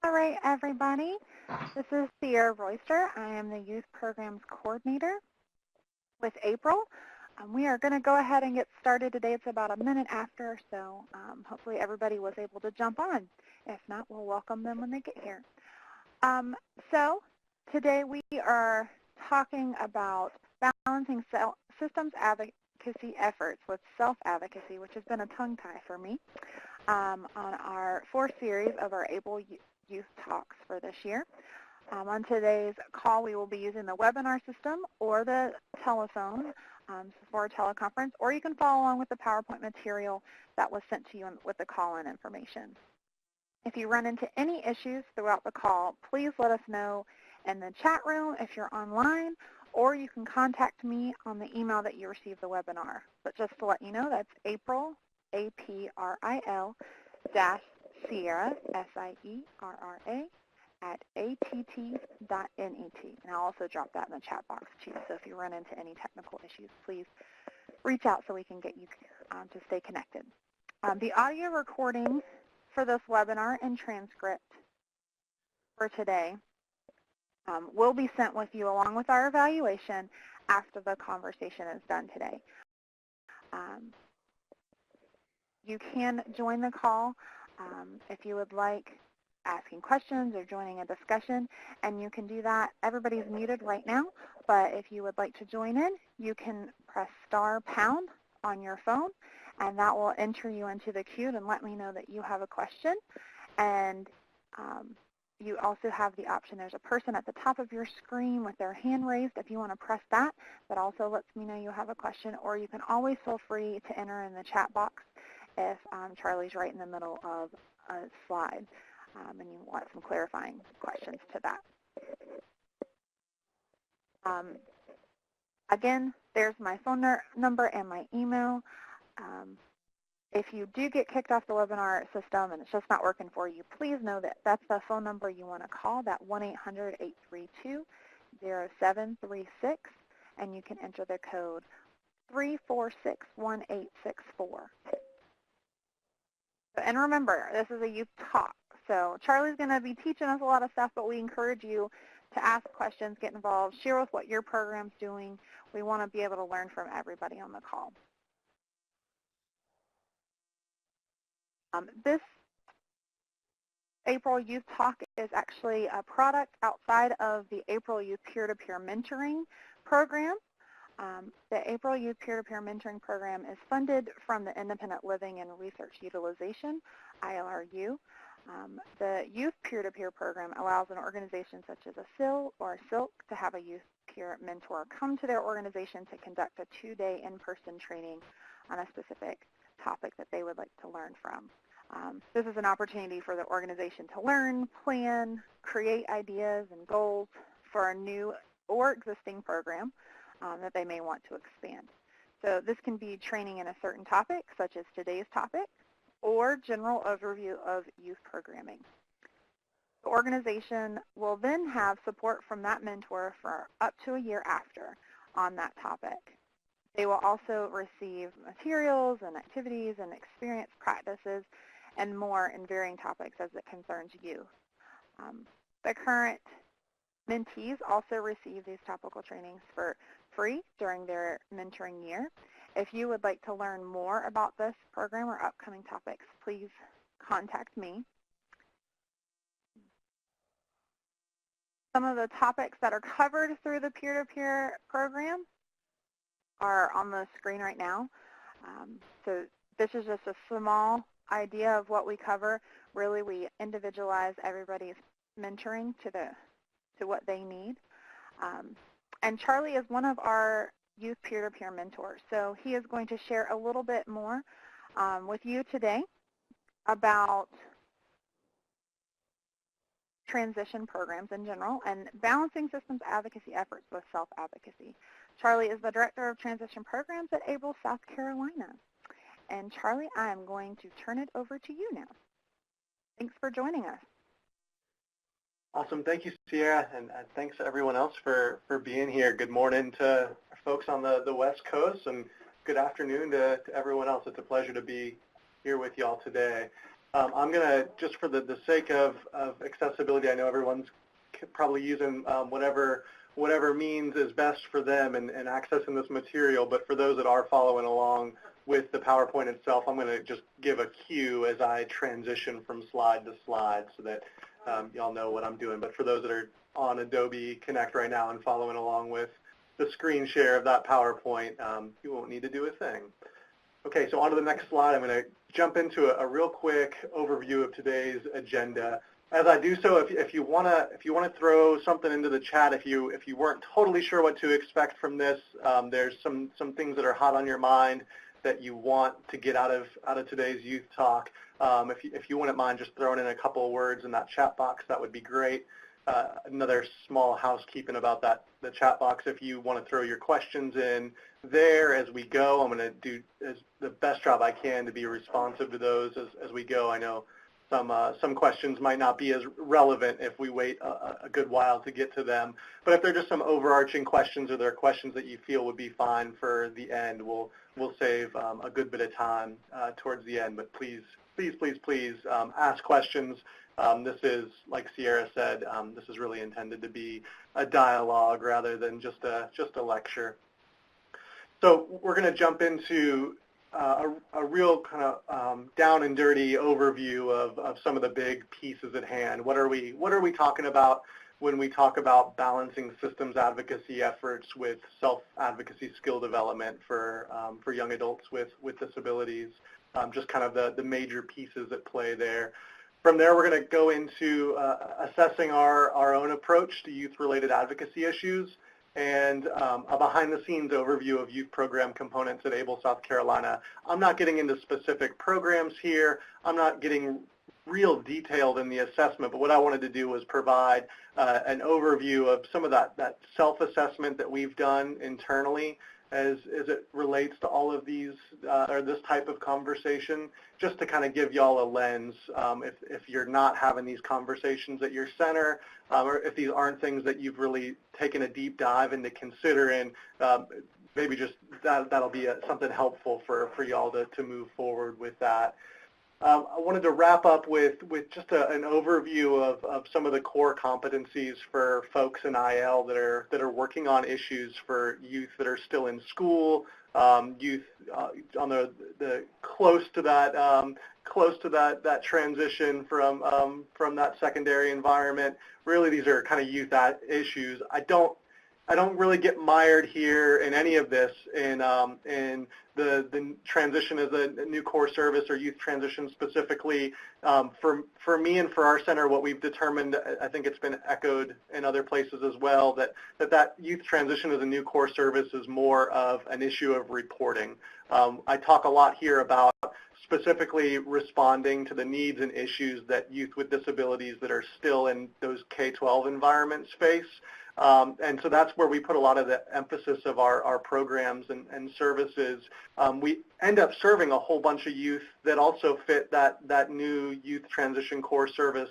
All right, everybody. This is Sierra Royster. I am the Youth Programs Coordinator with April. We are going to go ahead and get started today. It's about a minute after, so hopefully everybody was able to jump on. If not, we'll welcome them when they get here. So today we are talking about balancing systems advocacy efforts with self-advocacy, which has been a tongue tie for me, on our fourth series of our Able Youth Talks for this year. On today's call, we will be using the webinar system or the telephone for a teleconference, or you can follow along with the PowerPoint material that was sent to you with the call-in information. If you run into any issues throughout the call, please let us know in the chat room if you're online, or you can contact me on the email that you received the webinar. But just to let you know, that's April, A-P-R-I-L, Sierra, S-I-E-R-R-A, at att.net. And I'll also drop that in the chat box too. So if you run into any technical issues, please reach out so we can get you to stay connected. The audio recording for this webinar and transcript for today will be sent with you along with our evaluation after the conversation is done today. You can join the call if you would like, asking questions or joining a discussion, and you can do that. Everybody's muted right now, but if you would like to join in, you can press *# on your phone, and that will enter you into the queue and let me know that you have a question. And you also have the option, there's a person at the top of your screen with their hand raised. If you want to press that, that also lets me know you have a question, or you can always feel free to enter in the chat box if Charlie's right in the middle of a slide and you want some clarifying questions to that. Again, there's my phone number and my email. If you do get kicked off the webinar system and it's just not working for you, please know that that's the phone number you want to call, that 1-800-832-0736, and you can enter the code 3461864. And remember, this is a youth talk, so Charlie's going to be teaching us a lot of stuff, but we encourage you to ask questions, get involved, share with what your program's doing. We want to be able to learn from everybody on the call. This April Youth Talk is actually a product outside of the April Youth Peer-to-Peer Mentoring Program. The April Youth Peer-to-Peer Mentoring Program is funded from the Independent Living and Research Utilization, ILRU. The Youth Peer-to-Peer Program allows an organization such as a SIL or a SILK to have a youth peer mentor come to their organization to conduct a 2-day in-person training on a specific topic that they would like to learn from. This is an opportunity for the organization to learn, plan, create ideas and goals for a new or existing program that they may want to expand. So this can be training in a certain topic, such as today's topic, or general overview of youth programming. The organization will then have support from that mentor for up to a year after on that topic. They will also receive materials and activities and experience practices and more in varying topics as it concerns youth. The current mentees also receive these topical trainings for free during their mentoring year. If you would like to learn more about this program or upcoming topics, please contact me. Some of the topics that are covered through the peer-to-peer program are on the screen right now. So this is just a small idea of what we cover. Really, we individualize everybody's mentoring to what they need. And Charlie is one of our youth peer-to-peer mentors. So he is going to share a little bit more with you today about transition programs in general and balancing systems advocacy efforts with self-advocacy. Charlie is the Director of Transition Programs at Able, South Carolina. And Charlie, I am going to turn it over to you now. Thanks for joining us. Awesome. Thank you, Sierra, and thanks to everyone else for being here. Good morning to folks on the West Coast, and good afternoon to everyone else. It's a pleasure to be here with y'all today. I'm going to, just for the sake of accessibility, I know everyone's probably using whatever means is best for them and accessing this material, but for those that are following along with the PowerPoint itself, I'm going to just give a cue as I transition from slide to slide so that y'all know what I'm doing. But for those that are on Adobe Connect right now and following along with the screen share of that PowerPoint, you won't need to do a thing. Okay, so on to the next slide. I'm going to jump into a real quick overview of today's agenda. As I do so, if you want to throw something into the chat, if you weren't totally sure what to expect from this, there's some things that are hot on your mind that you want to get out of today's youth talk. If you wouldn't mind just throwing in a couple of words in that chat box, that would be great. Another small housekeeping about the chat box. If you want to throw your questions in there as we go, I'm going to do the best job I can to be responsive to those as we go. I know some questions might not be as relevant if we wait a good while to get to them. But if they're just some overarching questions or they're questions that you feel would be fine for the end, we'll save a good bit of time towards the end. But please ask questions. This is, like Sierra said, this is really intended to be a dialogue rather than just a lecture. So we're going to jump into a real kind of down and dirty overview of some of the big pieces at hand. What are we talking about when we talk about balancing systems advocacy efforts with self-advocacy skill development for young adults with disabilities? Just kind of the major pieces at play there. From there, we're going to go into assessing our own approach to youth-related advocacy issues and a behind-the-scenes overview of youth program components at Able, South Carolina. I'm not getting into specific programs here. I'm not getting real detailed in the assessment, but what I wanted to do was provide an overview of some of that self-assessment that we've done internally as it relates to all of these or this type of conversation, just to kind of give y'all a lens if you're not having these conversations at your center, or if these aren't things that you've really taken a deep dive into considering, maybe just that'll be something helpful for y'all to move forward with that. I wanted to wrap up with just an overview of some of the core competencies for folks in IL that are working on issues for youth that are still in school, youth on the close to that transition from that secondary environment. Really, these are kind of youth issues. I don't really get mired here in any of this in the transition as a new core service or youth transition specifically. For me and for our center, what we've determined, I think it's been echoed in other places as well, that youth transition as a new core service is more of an issue of reporting. I talk a lot here about specifically responding to the needs and issues that youth with disabilities that are still in those K-12 environments face. And so that's where we put a lot of the emphasis of our programs and services. We end up serving a whole bunch of youth that also fit that new youth transition core service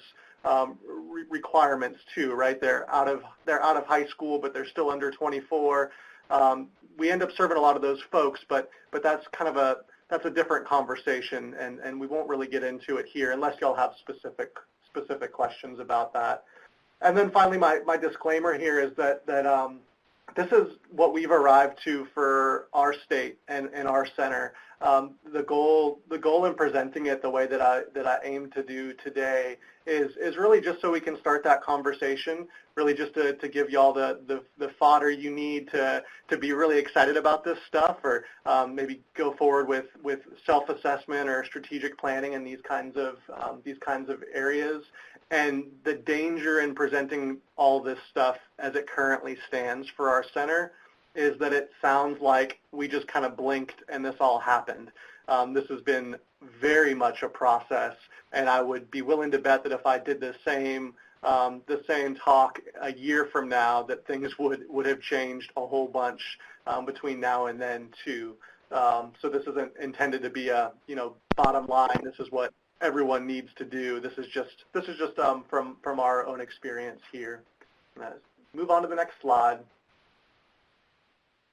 requirements too, right? They're out of high school, but they're still under 24. We end up serving a lot of those folks, but that's kind of a different conversation, and we won't really get into it here unless y'all have specific questions about that. And then finally, my disclaimer here is that this is what we've arrived to for our state and our center. The goal in presenting it the way that I aim to do today is really just so we can start that conversation, really just to give y'all the fodder you need to be really excited about this stuff, or maybe go forward with self-assessment or strategic planning in these kinds of areas. And the danger in presenting all this stuff as it currently stands for our center is that it sounds like we just kind of blinked and this all happened. This has been very much a process, and I would be willing to bet that if I did the same talk a year from now, that things would have changed a whole bunch between now and then too. So this isn't intended to be a bottom line. This is what everyone needs to do. This is just from our own experience here. Move on to the next slide.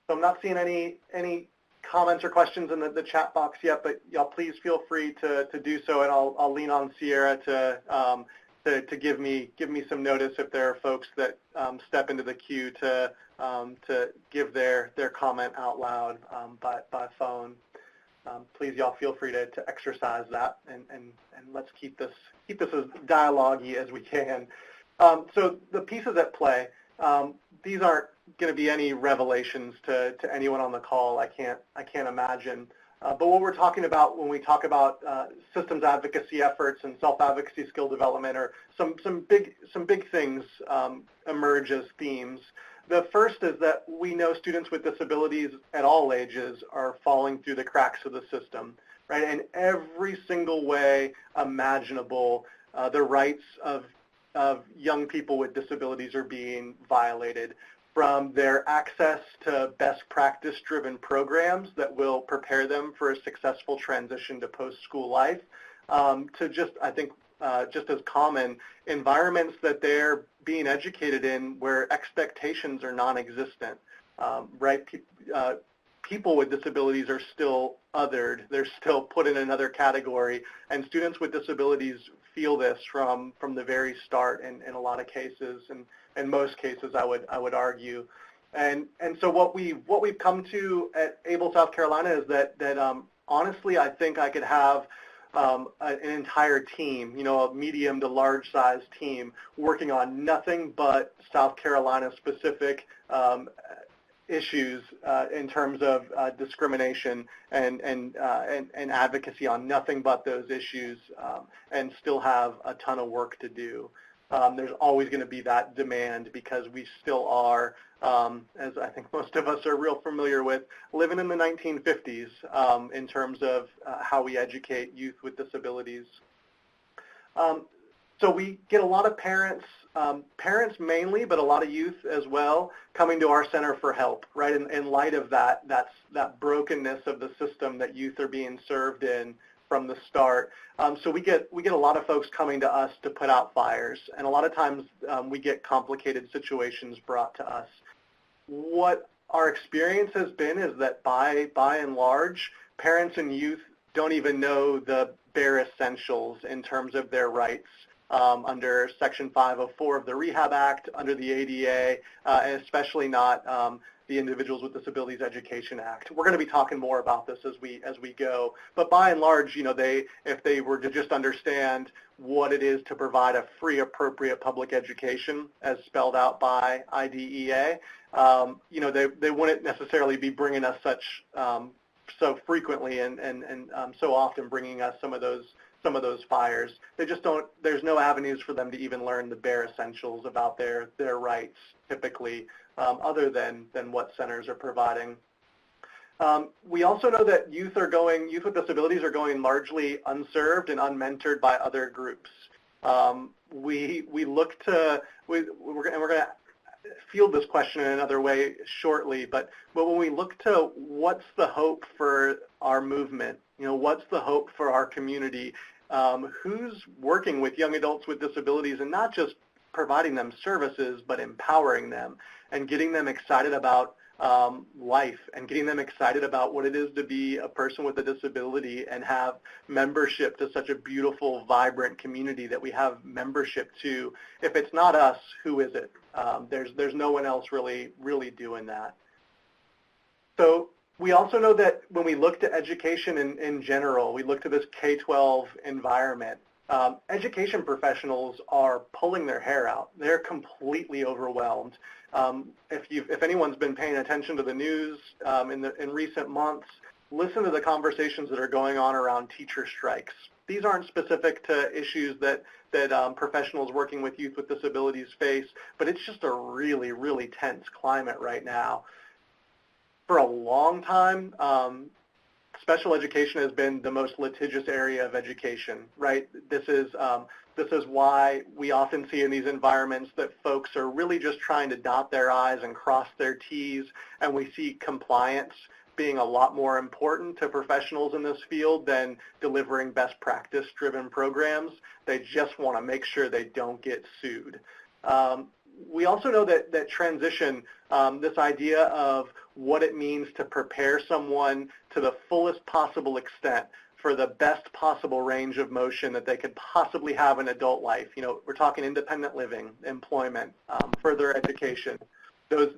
So I'm not seeing any comments or questions in the chat box yet, but y'all please feel free to do so, and I'll lean on Sierra to give me some notice if there are folks that step into the queue to give their comment out loud by phone. Please, y'all feel free to exercise that, and let's keep this as dialogue-y as we can. So the pieces at play, these aren't going to be any revelations to anyone on the call. I can't imagine. But what we're talking about when we talk about systems advocacy efforts and self-advocacy skill development, are some big things emerge as themes. The first is that we know students with disabilities at all ages are falling through the cracks of the system, right? In every single way imaginable, the rights of young people with disabilities are being violated, from their access to best practice-driven programs that will prepare them for a successful transition to post-school life, to just, I think, just as common, environments that they're being educated in where expectations are non-existent, right? People with disabilities are still othered. They're still put in another category, and students with disabilities feel this from the very start in a lot of cases, and in most cases, I would argue. And so what we've come to at Able South Carolina is that honestly, I think I could have an entire team, a medium to large size team, working on nothing but South Carolina specific issues in terms of discrimination and advocacy on nothing but those issues, and still have a ton of work to do. There's always going to be that demand because we still are, as I think most of us are real familiar with, living in the 1950s in terms of how we educate youth with disabilities. So we get a lot of parents mainly, but a lot of youth as well, coming to our center for help, right? In light of that brokenness of the system that youth are being served in from the start. So we get a lot of folks coming to us to put out fires, and a lot of times we get complicated situations brought to us. What our experience has been is that by and large, parents and youth don't even know the bare essentials in terms of their rights under Section 504 of the Rehab Act, under the ADA, and especially not the Individuals with Disabilities Education Act. We're going to be talking more about this as we go, but by and large, if they were to just understand what it is to provide a free, appropriate public education as spelled out by IDEA, they wouldn't necessarily be bringing us so frequently and so often bringing us some of those fires. They just don't. There's no avenues for them to even learn the bare essentials about their rights typically, other than what centers are providing. We also know that youth with disabilities are going largely unserved and unmentored by other groups. We're going to field this question in another way shortly, but when we look to what's the hope for our movement, what's the hope for our community, who's working with young adults with disabilities and not just providing them services, but empowering them and getting them excited about life and getting them excited about what it is to be a person with a disability and have membership to such a beautiful, vibrant community that we have membership to. If it's not us, who is it? There's no one else really doing that. So we also know that when we look to education in general, we look to this K-12 environment, education professionals are pulling their hair out. They're completely overwhelmed. If anyone's been paying attention to the news in recent months, listen to the conversations that are going on around teacher strikes. These aren't specific to issues that professionals working with youth with disabilities face, but it's just a really, really tense climate right now. For a long time, special education has been the most litigious area of education, right? This is why we often see in these environments that folks are really just trying to dot their I's and cross their T's, and we see compliance being a lot more important to professionals in this field than delivering best practice-driven programs. They just want to make sure they don't get sued. We also know that transition, this idea of what it means to prepare someone to the fullest possible extent for the best possible range of motion that they could possibly have in adult life. You know, we're talking independent living, employment, further education,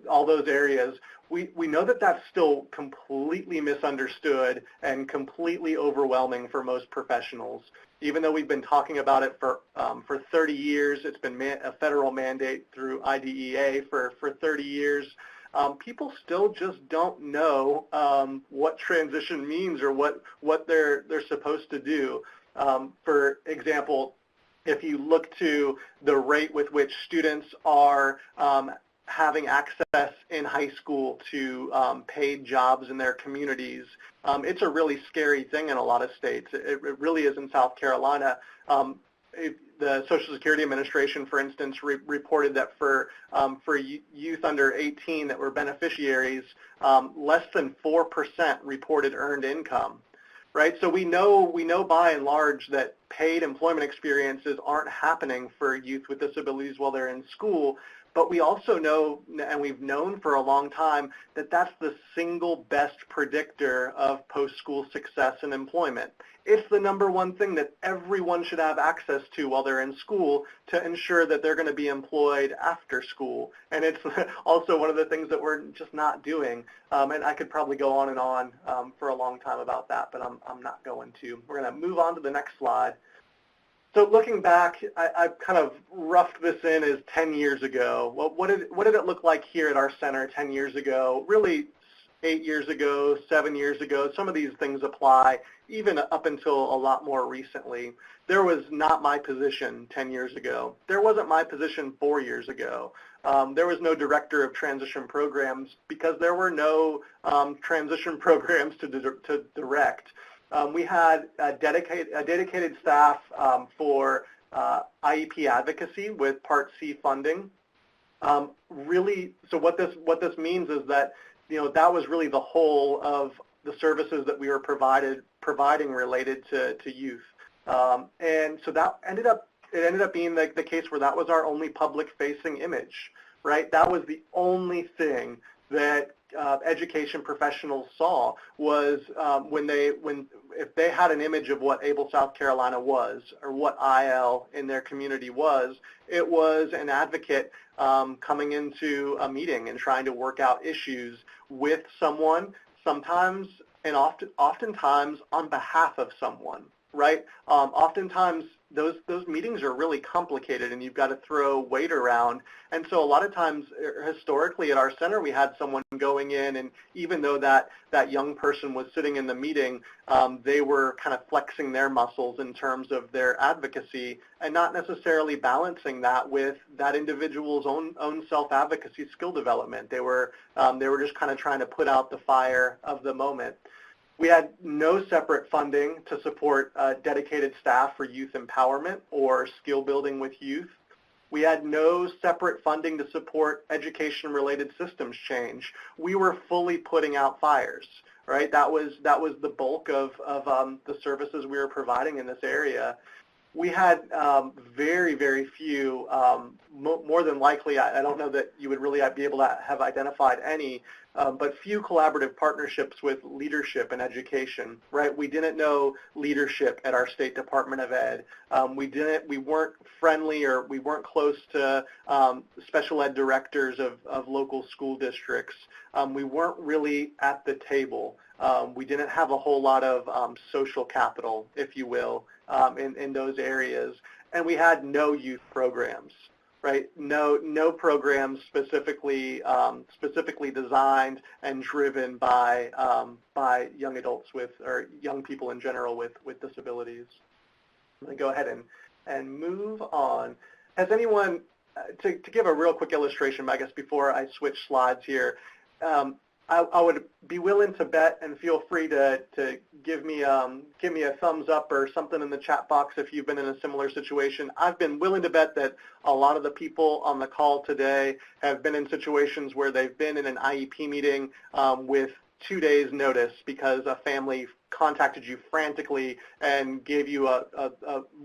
all those areas. We know that that's still completely misunderstood and completely overwhelming for most professionals. Even though we've been talking about it for 30 years, it's been a federal mandate through IDEA for 30 years. People still just don't know what transition means or what they're supposed to do. For example, if you look to the rate with which students are having access in high school to paid jobs in their communities, it's a really scary thing in a lot of states. It really is in South Carolina. The Social Security Administration, for instance, reported that for youth under 18 that were beneficiaries, less than 4% reported earned income. Right, so we know by and large that paid employment experiences aren't happening for youth with disabilities while they're in school, but we also know, and we've known for a long time, that that's the single best predictor of post-school success in employment. It's the number one thing that everyone should have access to while they're in school to ensure that they're going to be employed after school. And it's also one of the things that we're just not doing. And I could probably go on and on for a long time about that, but I'm not going to. We're going to move on to the next slide. So looking back, I've kind of roughed this in as 10 years ago. Well, what did it look like here at our center 10 years ago? Really 8 years ago, 7 years ago. Some of these things apply even up until a lot more recently. There was not my position 10 years ago. There wasn't my position 4 years ago. There was no director of transition programs because there were no transition programs to direct. We had a dedicated staff for IEP advocacy with Part C funding. Really, so what this means is that that was really the whole of the services that we were providing related to youth, and so that ended up being the case where that was our only public-facing image, right? That was the only thing that education professionals saw was if they had an image of what Able South Carolina was or what IL in their community was, it was an advocate coming into a meeting and trying to work out issues with someone, sometimes and oftentimes on behalf of someone, right? Oftentimes those meetings are really complicated and you've got to throw weight around. And so a lot of times historically at our center we had someone going in, and even though that young person was sitting in the meeting, they were kind of flexing their muscles in terms of their advocacy and not necessarily balancing that with that individual's own self-advocacy skill development. They were just kind of trying to put out the fire of the moment. We had no separate funding to support dedicated staff for youth empowerment or skill building with youth. We had no separate funding to support education-related systems change. We were fully putting out fires, right? That was the bulk of the services we were providing in this area. We had very, very few, more than likely, I don't know that you would really be able to have identified any, but few collaborative partnerships with leadership and education, right? We didn't know leadership at our State Department of Ed. We weren't friendly, or we weren't close to special ed directors of local school districts. We weren't really at the table. We didn't have a whole lot of social capital, if you will, in those areas. And we had no youth programs, right? No programs specifically designed and driven by young adults or young people in general with disabilities. I'm going to go ahead and move on. Has anyone, to give a real quick illustration, I guess, before I switch slides here, I would be willing to bet, and feel free to give me a thumbs up or something in the chat box if you've been in a similar situation. I've been willing to bet that a lot of the people on the call today have been in situations where they've been in an IEP meeting with 2 days notice because a family contacted you frantically and gave you a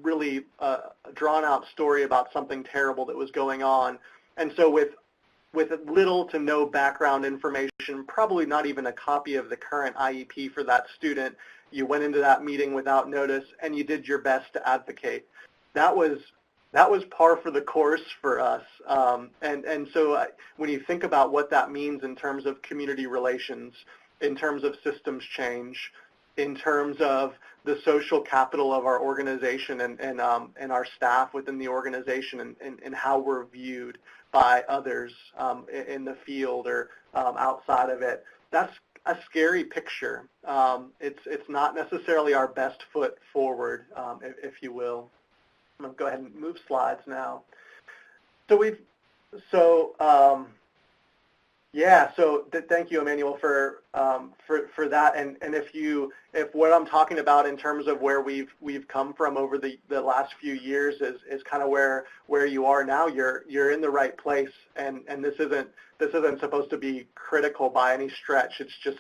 really drawn out story about something terrible that was going on. And so with little to no background information, probably not even a copy of the current IEP for that student, you went into that meeting without notice and you did your best to advocate. That was par for the course for us. And so when you think about what that means in terms of community relations, in terms of systems change, in terms of the social capital of our organization and our staff within the organization and how we're viewed by others in the field or outside of it, that's a scary picture. It's not necessarily our best foot forward, if you will. I'm going to go ahead and move slides now. Thank you, Emmanuel, for that. And if what I'm talking about in terms of where we've come from over the last few years is kind of where you are now, you're in the right place. And this isn't supposed to be critical by any stretch. It's just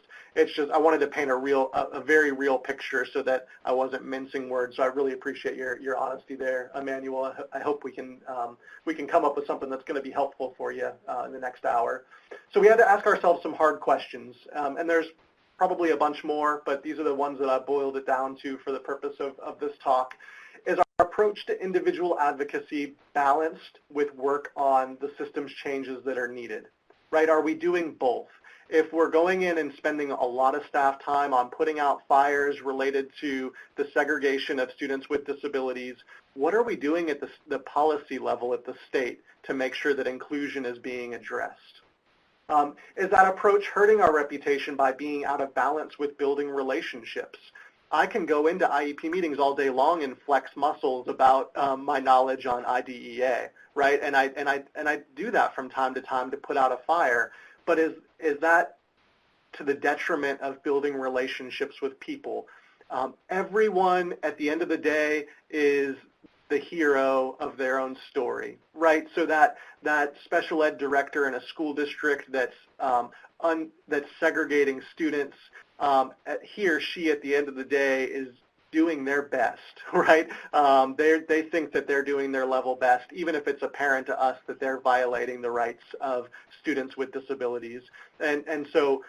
I wanted to paint a very real picture so that I wasn't mincing words. So I really appreciate your honesty there, Emmanuel. I hope we can come up with something that's going to be helpful for you in the next hour. So we had to ask ourselves some hard questions, and there's probably a bunch more, but these are the ones that I boiled it down to for the purpose of this talk. Is our approach to individual advocacy balanced with work on the systems changes that are needed? Right? Are we doing both? If we're going in and spending a lot of staff time on putting out fires related to the segregation of students with disabilities, what are we doing at the policy level at the state to make sure that inclusion is being addressed? Is that approach hurting our reputation by being out of balance with building relationships? I can go into IEP meetings all day long and flex muscles about my knowledge on IDEA, right? And I do that from time to time to put out a fire. But is that to the detriment of building relationships with people? Everyone at the end of the day is the hero of their own story, right? So that special ed director in a school district that's segregating students, he or she at the end of the day is doing their best, right? They think that they're doing their level best, even if it's apparent to us that they're violating the rights of students with disabilities. And so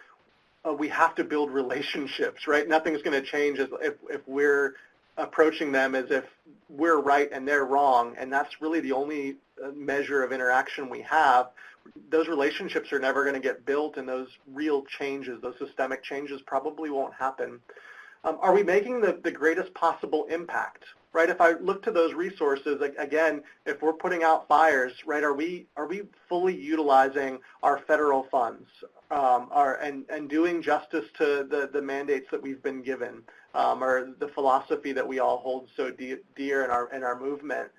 we have to build relationships, right? Nothing's going to change if we're approaching them as if we're right and they're wrong, and that's really the only measure of interaction we have. Those relationships are never going to get built, and those real changes, those systemic changes probably won't happen. Are we making the greatest possible impact, right? If I look to those resources, again, if we're putting out fires, right, are we fully utilizing our federal funds and doing justice to the mandates that we've been given, or the philosophy that we all hold so dear in our movement?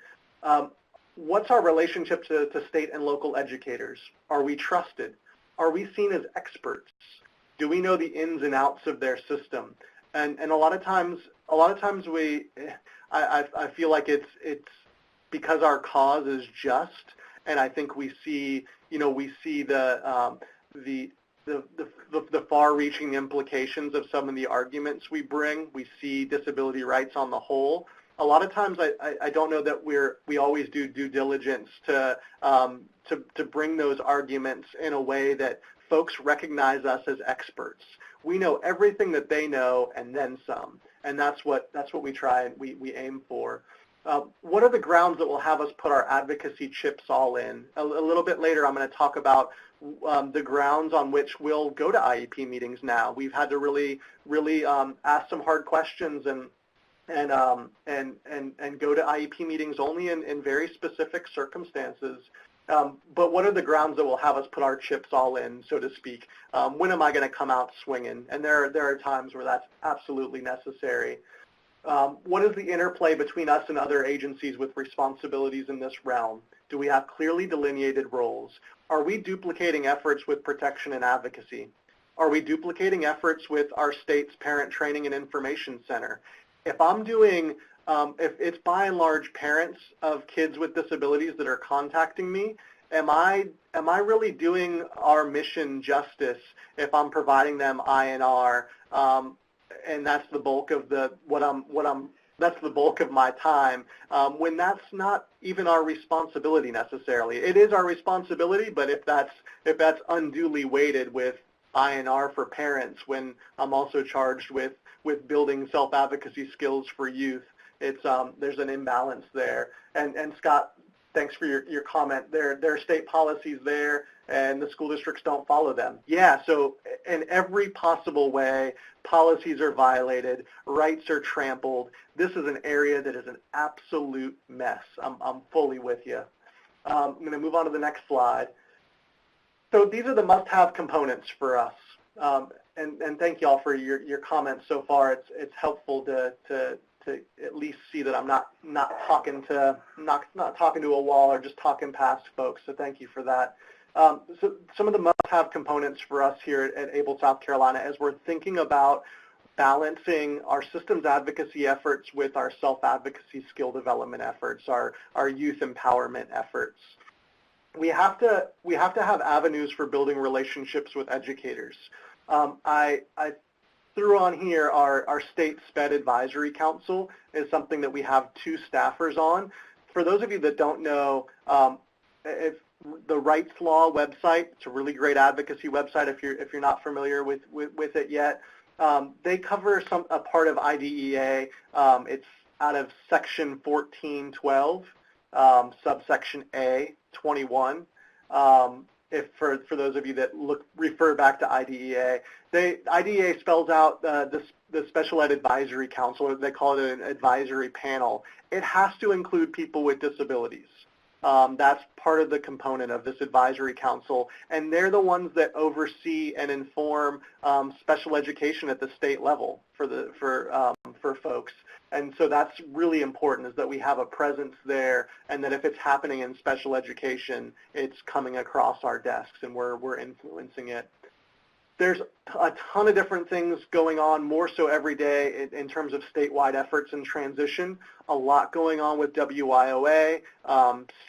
What's our relationship to state and local educators? Are we trusted? Are we seen as experts? Do we know the ins and outs of their system? And a lot of times I feel like it's because our cause is just, and I think we see the far-reaching implications of some of the arguments we bring. We see disability rights on the whole. A lot of times I don't know that we always do due diligence to bring those arguments in a way that folks recognize us as experts. We know everything that they know and then some, and that's what we try and we aim for. What are the grounds that will have us put our advocacy chips all in? A little bit later, I'm going to talk about the grounds on which we'll go to IEP meetings now. We've had to really ask some hard questions and go to IEP meetings only in very specific circumstances. But what are the grounds that will have us put our chips all in, so to speak? When am I going to come out swinging? And there are times where that's absolutely necessary. What is the interplay between us and other agencies with responsibilities in this realm? Do we have clearly delineated roles? Are we duplicating efforts with protection and advocacy? Are we duplicating efforts with our state's Parent Training and Information Center? If I'm doing, if it's by and large parents of kids with disabilities that are contacting me, am I really doing our mission justice if I'm providing them INR? And that's the bulk of that's the bulk of my time, when that's not even our responsibility necessarily. It is our responsibility, but if that's unduly weighted with INR for parents, when I'm also charged with building self-advocacy skills for youth, there's an imbalance there. And Scott, thanks for your comment. There are state policies there, and the school districts don't follow them. Yeah, so in every possible way, policies are violated, rights are trampled. This is an area that is an absolute mess. I'm fully with you. I'm going to move on to the next slide. So these are the must-have components for us. And thank you all for your comments so far. It's helpful to at least see that I'm not talking to a wall or just talking past folks. So thank you for that. So some of the must-have components for us here at Able South Carolina as we're thinking about balancing our systems advocacy efforts with our self-advocacy skill development efforts, our youth empowerment efforts. We have to have avenues for building relationships with educators. I threw on here our state SPED advisory council is something that we have 2 staffers on. For those of you that don't know, if the Rights Law website, it's a really great advocacy website if you're not familiar with it yet. They cover a part of IDEA. It's out of section 1412, subsection A 21. If for those of you that refer back to IDEA, IDEA spells out the Special Ed Advisory Council, or they call it an advisory panel. It has to include people with disabilities. That's part of the component of this advisory council, and they're the ones that oversee and inform special education at the state level for folks. And so that's really important, is that we have a presence there, and that if it's happening in special education, it's coming across our desks and we're influencing it. There's a ton of different things going on, more so every day in terms of statewide efforts in transition. A lot going on with WIOA,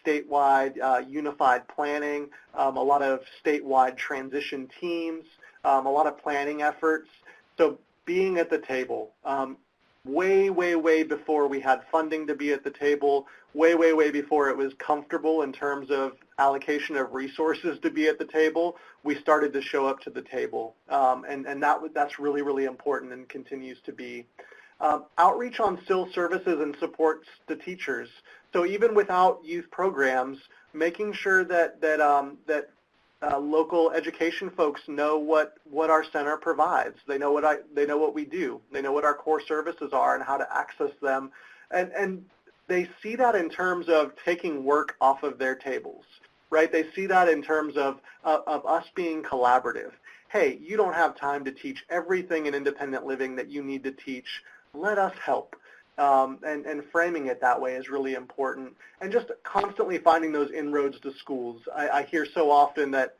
statewide unified planning, a lot of statewide transition teams, a lot of planning efforts. So being at the table, way before we had funding to be at the table, way before it was comfortable in terms of allocation of resources to be at the table, we started to show up to the table. And that's really important and continues to be. Outreach on SIL services and supports to teachers. So even without youth programs, making sure that local education folks know what our center provides. They know what we do. They know what our core services are and how to access them. And they see that in terms of taking work off of their tables, right? They see that in terms of us being collaborative. Hey, you don't have time to teach everything in independent living that you need to teach. Let us help. And framing it that way is really important. And just constantly finding those inroads to schools. I hear so often that,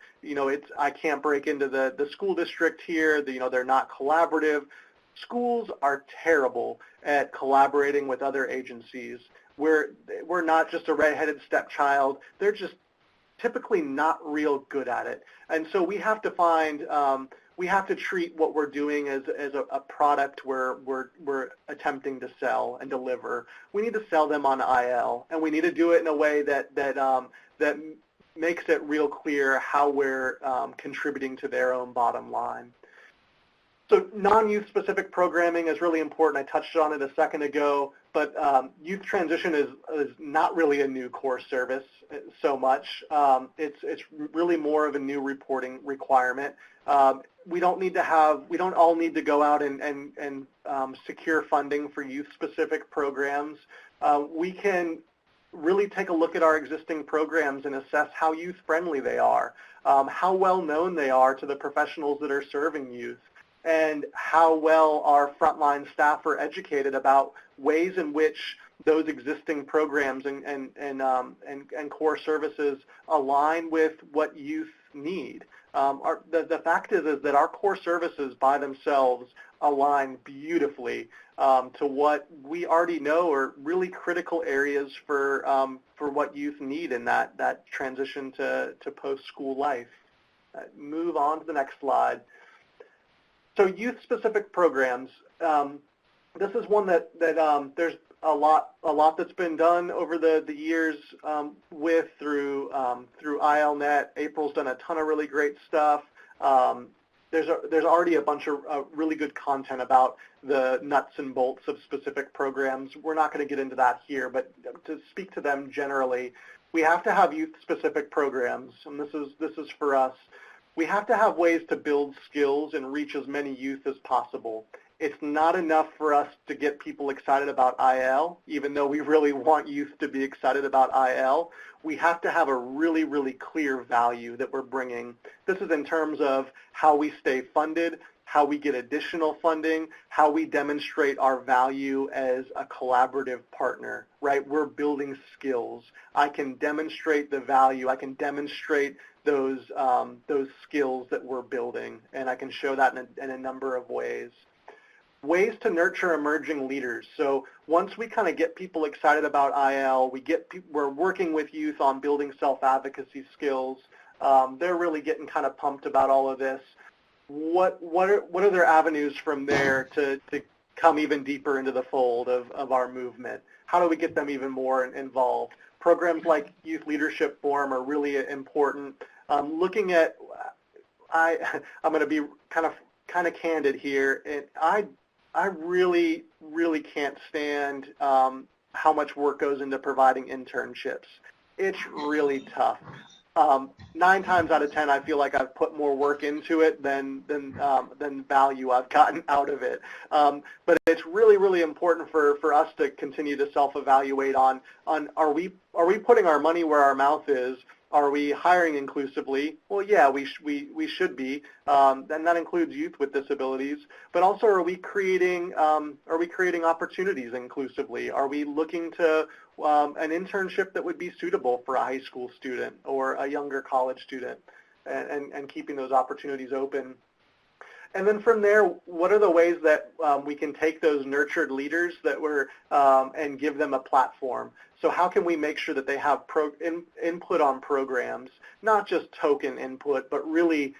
I can't break into the school district here, they're not collaborative. Schools are terrible at collaborating with other agencies. We're not just a red-headed stepchild. They're just typically not real good at it. And so we have to find, we have to treat what we're doing as a product we're attempting to sell and deliver. We need to sell them on IL, and we need to do it in a way that makes it real clear how we're contributing to their own bottom line. So non-youth specific programming is really important. I touched on it a second ago, but youth transition is not really a new core service so much. It's really more of a new reporting requirement. We don't all need to go out and secure funding for youth specific programs. We can really take a look at our existing programs and assess how youth friendly they are, how well known they are to the professionals that are serving youth, and how well our frontline staff are educated about ways in which those existing programs and core services align with what youth need. The fact is that our core services by themselves align beautifully to what we already know are really critical areas for what youth need in that transition to post-school life. Move on to the next slide. So youth-specific programs. This is one that there's a lot that's been done over the years through ILNet. April's done a ton of really great stuff. There's already a bunch of really good content about the nuts and bolts of specific programs. We're not going to get into that here, but to speak to them generally, we have to have youth-specific programs, and this is for us. We have to have ways to build skills and reach as many youth as possible. It's not enough for us to get people excited about IL, even though we really want youth to be excited about IL. We have to have a really, really clear value that we're bringing. This is in terms of how we stay funded, how we get additional funding, how we demonstrate our value as a collaborative partner, right? We're building skills. I can demonstrate the value. I can demonstrate those skills that we're building, and I can show that in a number of ways. Ways to nurture emerging leaders. So once we kind of get people excited about IL, we're working with youth on building self-advocacy skills. They're really getting kind of pumped about all of this. What are their avenues from there to come even deeper into the fold of our movement? How do we get them even more involved? Programs like Youth Leadership Forum are really important. Looking at, I'm going to be kind of candid here, and I really, really can't stand how much work goes into providing internships. It's really tough. 9 times out of 10, I feel like I've put more work into it than value I've gotten out of it. But it's really, really important for us to continue to self-evaluate on are we putting our money where our mouth is? Are we hiring inclusively? Well, yeah, we should be, and that includes youth with disabilities. But also, are we creating opportunities inclusively? Are we looking to an internship that would be suitable for a high school student or a younger college student, and keeping those opportunities open? And then from there, what are the ways that we can take those nurtured leaders that and give them a platform? So how can we make sure that they have input on programs, not just token input, but really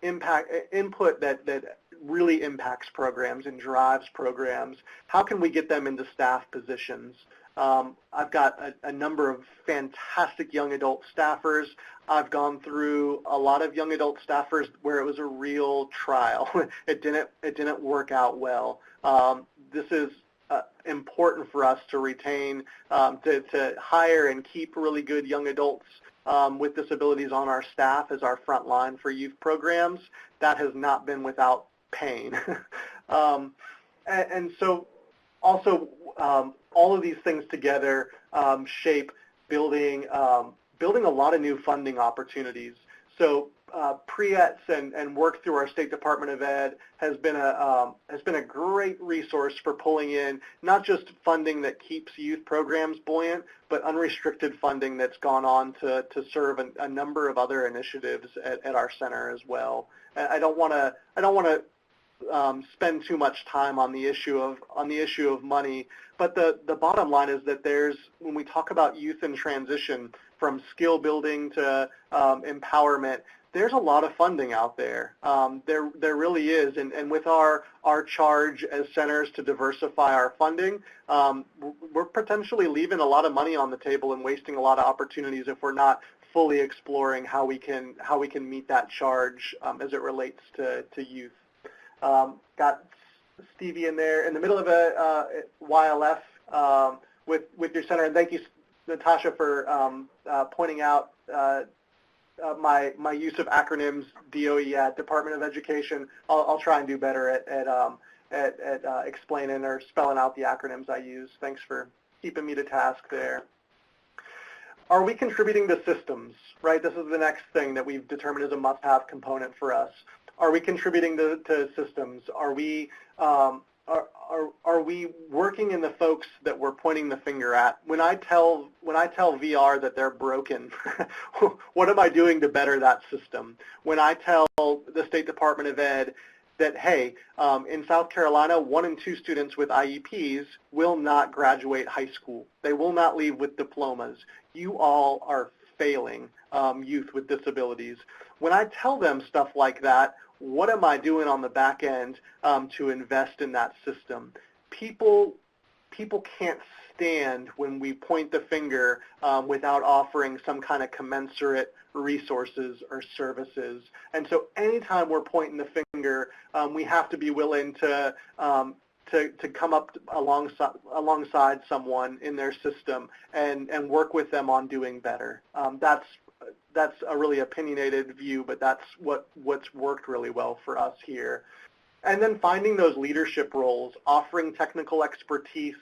input that really impacts programs and drives programs? How can we get them into staff positions? I've got a number of fantastic young adult staffers. I've gone through a lot of young adult staffers where it was a real trial. It didn't work out well. This is important for us to retain, to hire and keep really good young adults with disabilities on our staff as our front line for youth programs. That has not been without pain. And so also all of these things together shape building a lot of new funding opportunities. So pre-ETS and work through our State Department of Ed has been a great resource for pulling in not just funding that keeps youth programs buoyant, but unrestricted funding that's gone on to serve a number of other initiatives at our center as well. I don't want to spend too much time on the issue of money, but the bottom line is that when we talk about youth in transition, from skill building to empowerment, there's a lot of funding out there. There really is, and with our charge as centers to diversify our funding, we're potentially leaving a lot of money on the table and wasting a lot of opportunities if we're not fully exploring how we can meet that charge as it relates to youth. Got Stevie in there in the middle of a YLF with your center, and thank you, Natasha, for pointing out my use of acronyms, DOE, Department of Education. I'll try and do better at explaining or spelling out the acronyms I use. Thanks for keeping me to task there. Are we contributing to systems, right? This is the next thing that we've determined is a must-have component for us. Are we contributing to systems? Are we are we working in the folks that we're pointing the finger at? When I tell VR that they're broken, what am I doing to better that system? When I tell the State Department of Ed that, hey, in South Carolina, 1 in 2 students with IEPs will not graduate high school. They will not leave with diplomas. You all are failing youth with disabilities. When I tell them stuff like that, what am I doing on the back end to invest in that system? People can't stand when we point the finger without offering some kind of commensurate resources or services. And so anytime we're pointing the finger, we have to be willing to come up alongside someone in their system and work with them on doing better. That's a really opinionated view, but that's what's worked really well for us here. And then finding those leadership roles, offering technical expertise,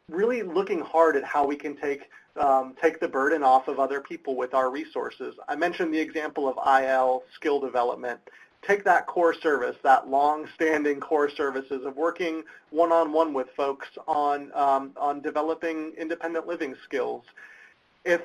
really looking hard at how we can take the burden off of other people with our resources. I mentioned the example of IL skill development. Take that core service, that long-standing core services of working one-on-one with folks on developing independent living skills. If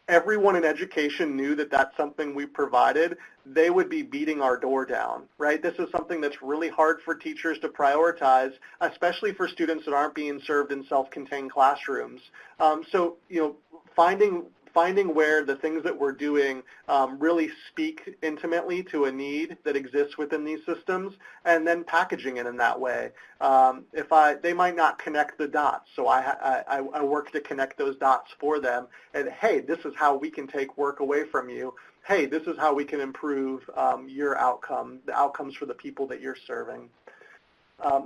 everyone in education knew that that's something we provided, they would be beating our door down, right? This is something that's really hard for teachers to prioritize, especially for students that aren't being served in self-contained classrooms. So, finding where the things that we're doing really speak intimately to a need that exists within these systems, and then packaging it in that way. They might not connect the dots, so I work to connect those dots for them. And hey, this is how we can take work away from you. Hey, this is how we can improve your outcome, the outcomes for the people that you're serving.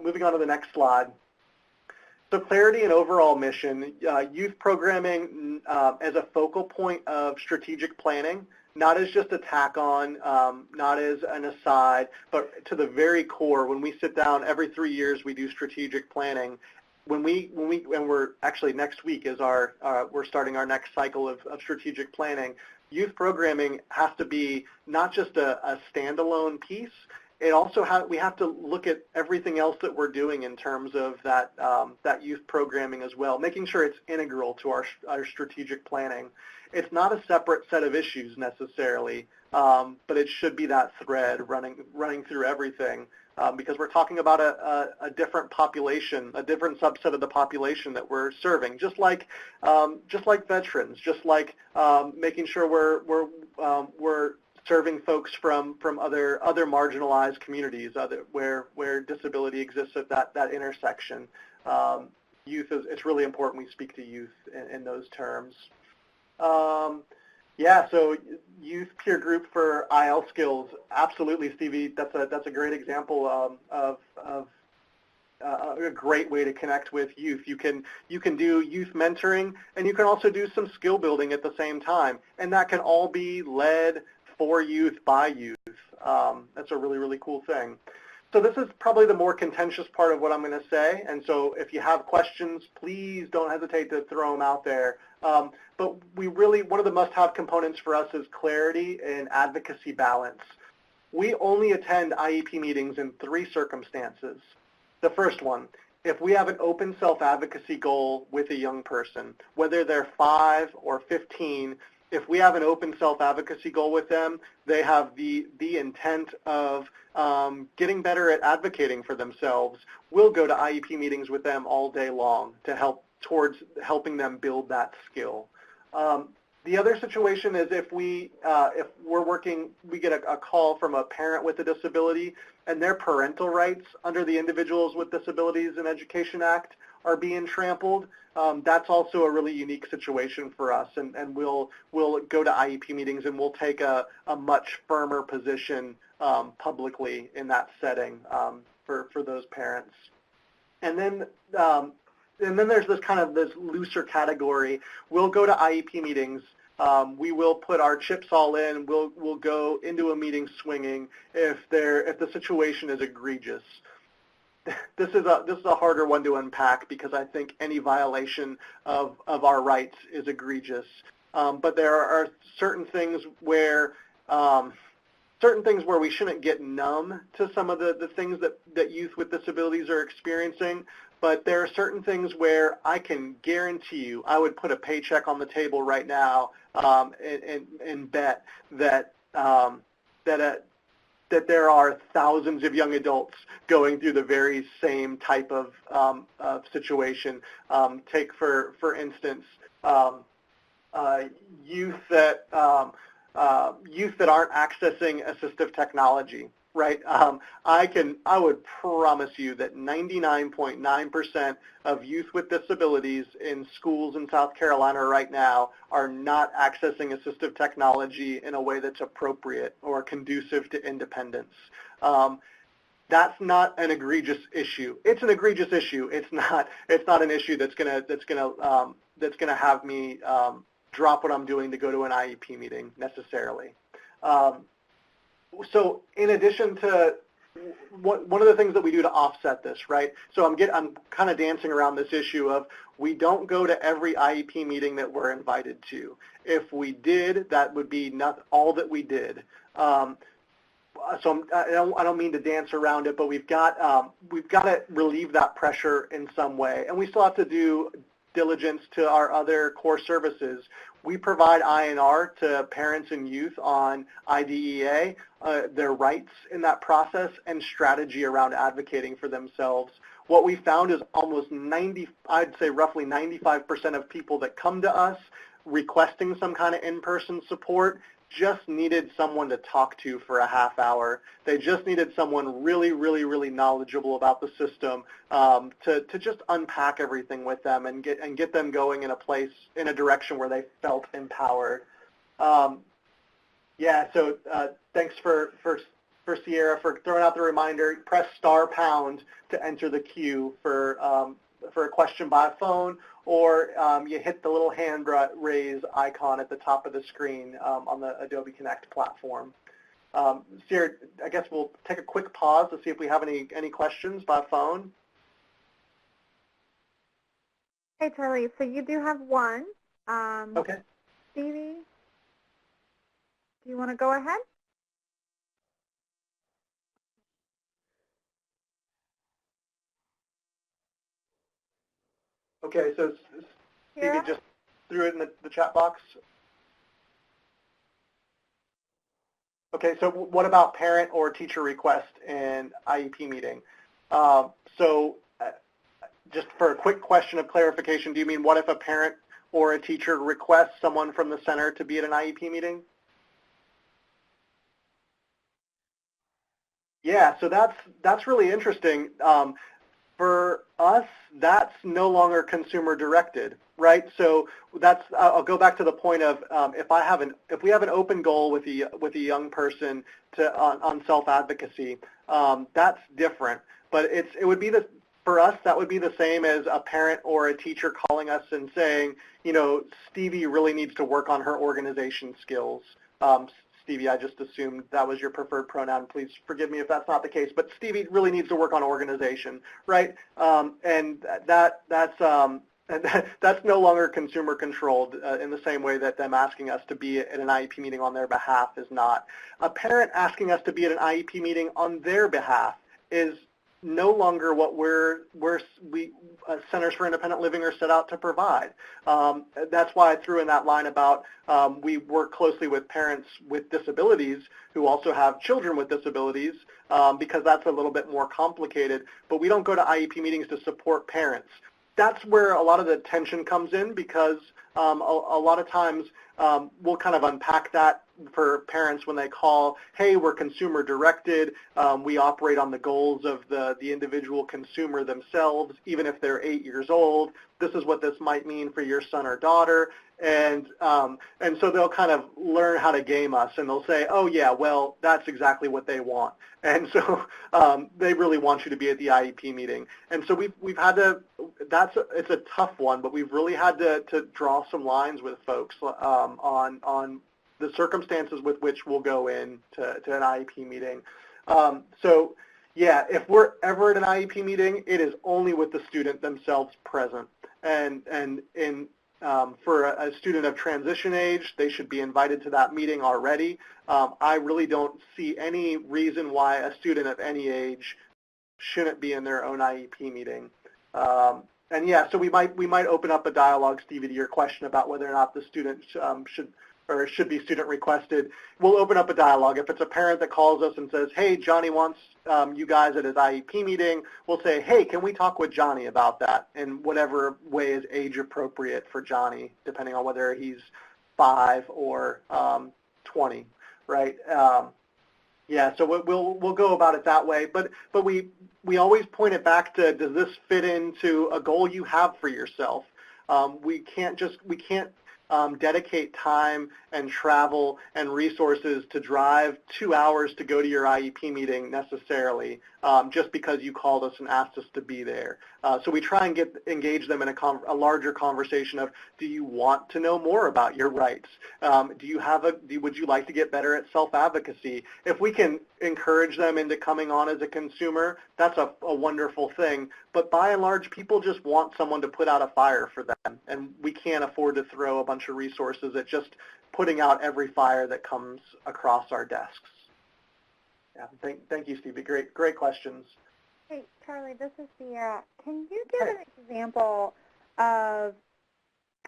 Moving on to the next slide. So clarity and overall mission, youth programming as a focal point of strategic planning, not as just a tack on, not as an aside, but to the very core. When we sit down every 3 years, we do strategic planning. And we're actually next week is we're starting our next cycle of strategic planning. Youth programming has to be not just a standalone piece. It also we have to look at everything else that we're doing in terms of that youth programming as well, making sure it's integral to our strategic planning. It's not a separate set of issues necessarily, but it should be that thread running through everything because we're talking about a different population, a different subset of the population that we're serving, just like veterans, just like making sure we're serving folks from other marginalized communities, where disability exists at that intersection. Youth it's really important we speak to youth in those terms. Yeah, so youth peer group for IL skills, absolutely, Stevie. That's a great example of a great way to connect with youth. You can do youth mentoring, and you can also do some skill building at the same time, and that can all be led for youth, by youth. That's a really, really cool thing. So this is probably the more contentious part of what I'm going to say, and so if you have questions, please don't hesitate to throw them out there. But one of the must-have components for us is clarity and advocacy balance. We only attend IEP meetings in 3 circumstances. The first one, if we have an open self-advocacy goal with a young person, whether they're 5 or 15, if we have an open self-advocacy goal with them, they have the intent of getting better at advocating for themselves, we'll go to IEP meetings with them all day long to help towards helping them build that skill. The other situation is if we're working, we get a call from a parent with a disability and their parental rights under the Individuals with Disabilities in Education Act are being trampled. That's also a really unique situation for us, and we'll go to IEP meetings and we'll take a much firmer position publicly in that setting for those parents. And then there's this looser category. We'll go to IEP meetings. We will put our chips all in. We'll go into a meeting swinging if the situation is egregious. This is a harder one to unpack because I think any violation of our rights is egregious. But there are certain things where certain things where we shouldn't get numb to some of the things that youth with disabilities are experiencing, but there are certain things where I can guarantee you, I would put a paycheck on the table right now and bet that that there are thousands of young adults going through the very same type of situation. Take for instance, youth that aren't accessing assistive technology, right? I would promise you that 99.9% of youth with disabilities in schools in South Carolina right now are not accessing assistive technology in a way that's appropriate or conducive to independence. That's not an egregious issue. It's an egregious issue. It's not an issue that's gonna have me drop what I'm doing to go to an IEP meeting necessarily. So in addition to one of the things that we do to offset this, right? So I'm kind of dancing around this issue of we don't go to every IEP meeting that we're invited to. If we did, that would be not all that we did. So I don't mean to dance around it, but we've got to relieve that pressure in some way, and we still have to do diligence to our other core services. We provide I&R to parents and youth on IDEA, their rights in that process, and strategy around advocating for themselves. What we found is I'd say roughly 95% of people that come to us requesting some kind of in-person support just needed someone to talk to for a half hour. They just needed someone really, really, really knowledgeable about the system to just unpack everything with them and get them going in a direction where they felt empowered. Yeah. So thanks for Sierra for throwing out the reminder. Press *# to enter the queue for a question by phone, or you hit the little hand raise icon at the top of the screen on the Adobe Connect platform. Sierra, I guess we'll take a quick pause to see if we have any questions by phone. Hey, Charlie, so you do have one. Okay. Stevie, do you want to go ahead? Okay, so Stevie just threw it in the chat box. Okay, so what about parent or teacher request in IEP meeting? Just for a quick question of clarification, do you mean what if a parent or a teacher requests someone from the center to be at an IEP meeting? Yeah, so that's really interesting. For us, that's no longer consumer directed, right? So I'll go back to the point of if we have an open goal with a young person on self-advocacy, that's different. But it would be for us, that would be the same as a parent or a teacher calling us and saying, Stevie really needs to work on her organization skills. Stevie, I just assumed that was your preferred pronoun. Please forgive me if that's not the case. But Stevie really needs to work on organization, right? And that's no longer consumer controlled in the same way that them asking us to be at an IEP meeting on their behalf is not. A parent asking us to be at an IEP meeting on their behalf is no longer what Centers for Independent Living are set out to provide. That's why I threw in that line about we work closely with parents with disabilities who also have children with disabilities because that's a little bit more complicated, but we don't go to IEP meetings to support parents. That's where a lot of the tension comes in because a lot of times we'll kind of unpack that for parents when they call, hey, we're consumer directed, we operate on the goals of the individual consumer themselves, even if they're 8 years old, this is what this might mean for your son or daughter, and so they'll kind of learn how to game us, and they'll say, oh yeah, well, that's exactly what they want, and so they really want you to be at the IEP meeting, and so we've had to, it's a tough one, but we've really had to draw some lines with folks on the circumstances with which we'll go in to an IEP meeting. So yeah, if we're ever at an IEP meeting, it is only with the student themselves present. And in for a student of transition age, they should be invited to that meeting already. I really don't see any reason why a student of any age shouldn't be in their own IEP meeting. And yeah, so we might open up a dialogue, Stevie, to your question about whether or not the student should be student requested. We'll open up a dialogue. If it's a parent that calls us and says, hey, Johnny wants you guys at his IEP meeting, we'll say, hey, can we talk with Johnny about that in whatever way is age appropriate for Johnny, depending on whether he's 5 or 20, right? Yeah, so we'll go about it that way, but we always point it back to, does this fit into a goal you have for yourself? We can't dedicate time and travel and resources to drive 2 hours to go to your IEP meeting necessarily, just because you called us and asked us to be there. So we try and engage them in a larger conversation of, do you want to know more about your rights? Would you like to get better at self-advocacy? If we can encourage them into coming on as a consumer, that's a wonderful thing. But by and large, people just want someone to put out a fire for them, and we can't afford to throw a bunch of resources at just putting out every fire that comes across our desks. Yeah, thank you, Stevie. Great questions. Hey, Charlie, this is Sierra. Can you give an example of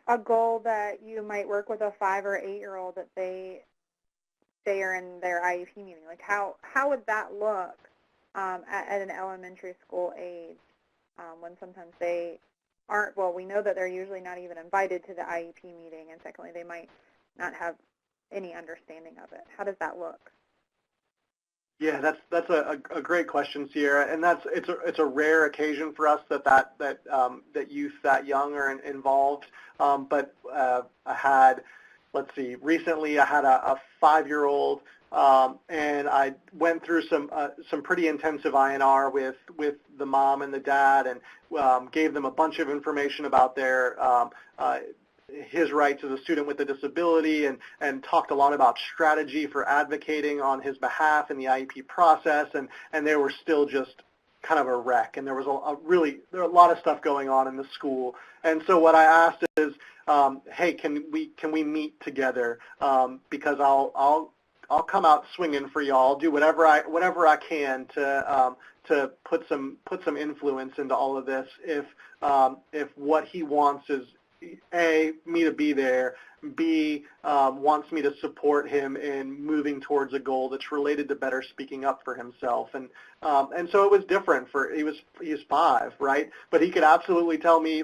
a goal that you might work with a 5 or 8-year-old that they are in their IEP meeting? Like how would that look at an elementary school age when sometimes they aren't, well, we know that they're usually not even invited to the IEP meeting, and secondly, they might not have any understanding of it. How does that look? Yeah, that's a great question, Sierra, and it's a rare occasion for us that youth that young are involved. But I had, let's see, recently I had a 5-year-old, and I went through some pretty intensive INR with the mom and the dad, and gave them a bunch of information about his rights as a student with a disability, and talked a lot about strategy for advocating on his behalf in the IEP process, and they were still just kind of a wreck, and there was a lot of stuff going on in the school. And so what I asked is, hey, can we meet together? Because I'll come out swinging for y'all. I'll do whatever I can to put some influence into all of this. If what he wants is A, me to be there, B, wants me to support him in moving towards a goal that's related to better speaking up for himself. And so it was different he's 5, right? But he could absolutely tell me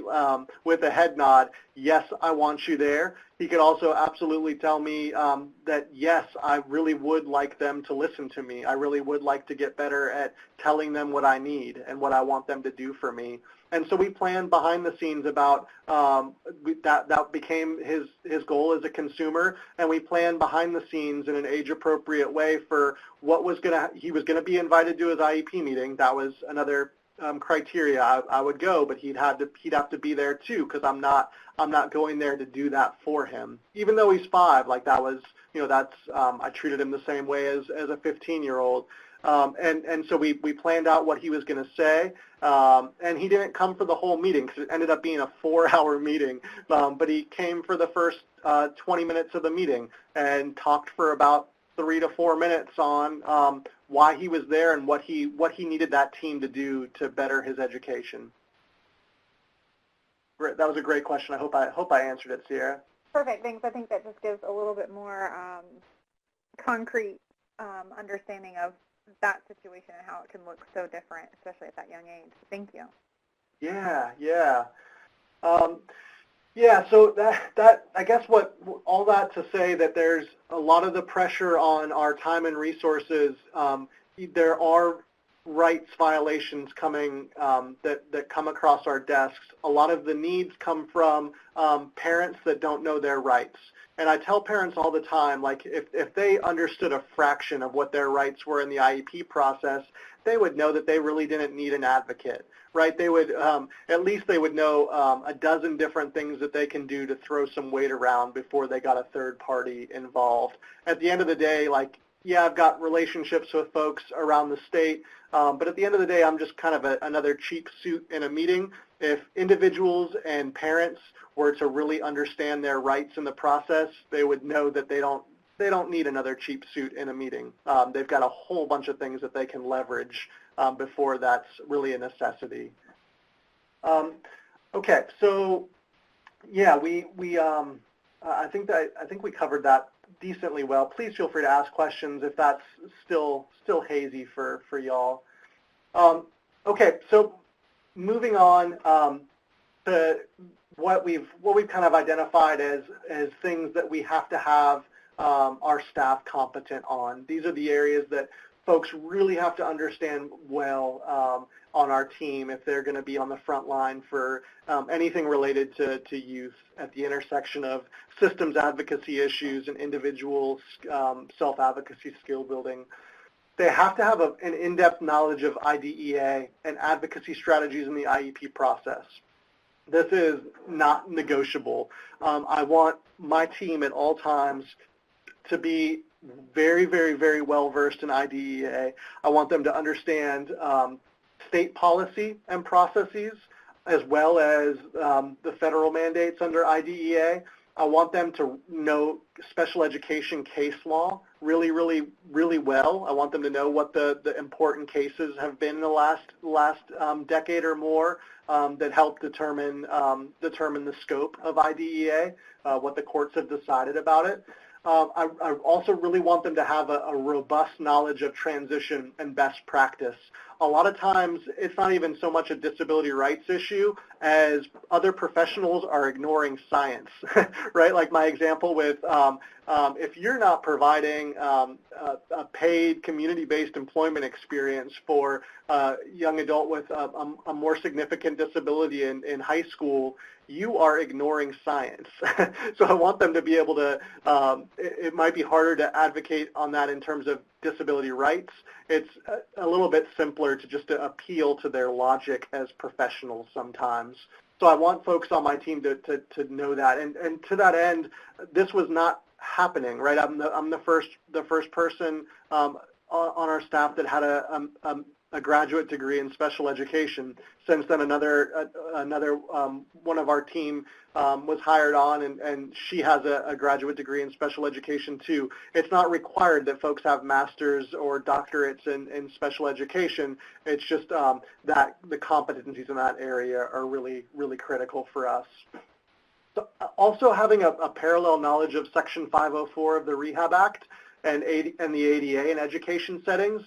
with a head nod, yes, I want you there. He could also absolutely tell me that, yes, I really would like them to listen to me. I really would like to get better at telling them what I need and what I want them to do for me. And so we planned behind the scenes about that became his goal as a consumer, and we planned behind the scenes in an age-appropriate way for what he was gonna be invited to his IEP meeting. That was another criteria. I would go, but he'd have to be there too, because I'm not going there to do that for him. Even though he's 5, like that was, I treated him the same way as a 15-year-old. And so we planned out what he was going to say, and he didn't come for the whole meeting because it ended up being a 4-hour meeting, but he came for the first 20 minutes of the meeting and talked for about 3 to 4 minutes on why he was there and what he needed that team to do to better his education. That was a great question. I hope I answered it, Sierra. Perfect, thanks. I think that just gives a little bit more concrete understanding of that situation and how it can look so different, especially at that young age. Thank you. Yeah. So that I guess all that to say that there's a lot of the pressure on our time and resources. There are rights violations coming that come across our desks. A lot of the needs come from parents that don't know their rights. And I tell parents all the time, like if they understood a fraction of what their rights were in the IEP process, they would know that they really didn't need an advocate, right? They would, at least they would know a dozen different things that they can do to throw some weight around before they got a third party involved. At the end of the day, like, yeah, I've got relationships with folks around the state, but at the end of the day, I'm just kind of another cheap suit in a meeting. If individuals and parents were to really understand their rights in the process, they would know that they don't need another cheap suit in a meeting. They've got a whole bunch of things that they can leverage before that's really a necessity. Okay, so yeah, I think we covered that decently well. Please feel free to ask questions if that's still hazy for y'all. Okay, so moving on to what we've kind of identified as things that we have to have our staff competent on. These are the areas that folks really have to understand well on our team if they're going to be on the front line for anything related to youth at the intersection of systems advocacy issues and individual self-advocacy skill building. They have to have an in-depth knowledge of IDEA and advocacy strategies in the IEP process. This is not negotiable. I want my team at all times to be very, very, very well versed in IDEA. I want them to understand state policy and processes as well as the federal mandates under IDEA. I want them to know special education case law really, really, really well. I want them to know what the important cases have been in the last decade or more that help determine the scope of IDEA, what the courts have decided about it. I also really want them to have a robust knowledge of transition and best practice. A lot of times it's not even so much a disability rights issue as other professionals are ignoring science, right? Like my example with if you're not providing a paid community-based employment experience for a young adult with a more significant disability in high school, you are ignoring science. So I want them to be able to, it might be harder to advocate on that in terms of disability rights. It's a little bit simpler to just to appeal to their logic as professionals sometimes. So I want folks on my team to know that. And to that end, this was not happening, right? I'm the first person on our staff that had a graduate degree in special education. Since then, another one of our team was hired on, and she has a graduate degree in special education too. It's not required that folks have masters or doctorates in special education. It's just that the competencies in that area are really, really critical for us. So also having a parallel knowledge of Section 504 of the Rehab Act and the ADA in education settings,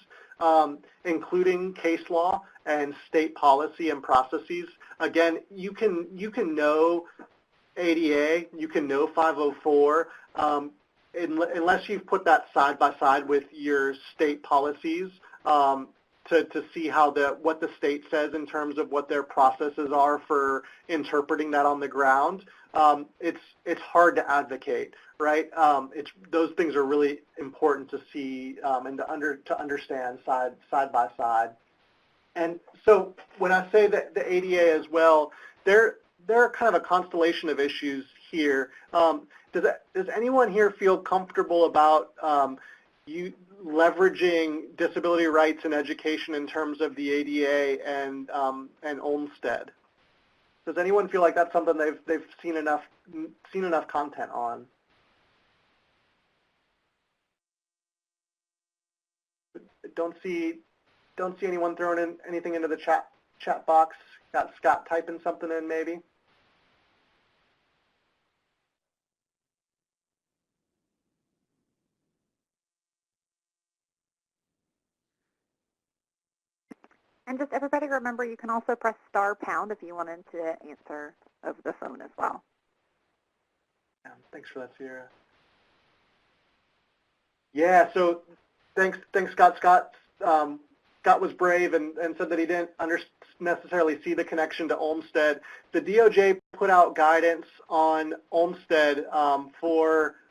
including case law and state policy and processes. Again, you can know ADA, you can know 504, unless you've put that side by side with your state policies to see how what the state says in terms of what their processes are for interpreting that on the ground. It's hard to advocate, right? Those things are really important to see and to understand side by side. And so when I say that the ADA as well, there are kind of a constellation of issues here. Does anyone here feel comfortable about you leveraging disability rights in education in terms of the ADA and Olmstead? Does anyone feel like that's something they've seen enough content on? Don't see anyone throwing in anything into the chat box. Got Scott typing something in maybe. And just everybody remember, you can also press *# if you wanted to answer over the phone as well. Yeah, thanks for that, Sierra. Yeah, so thanks, Scott. Scott was brave and said that he didn't necessarily see the connection to Olmstead. The DOJ put out guidance on Olmstead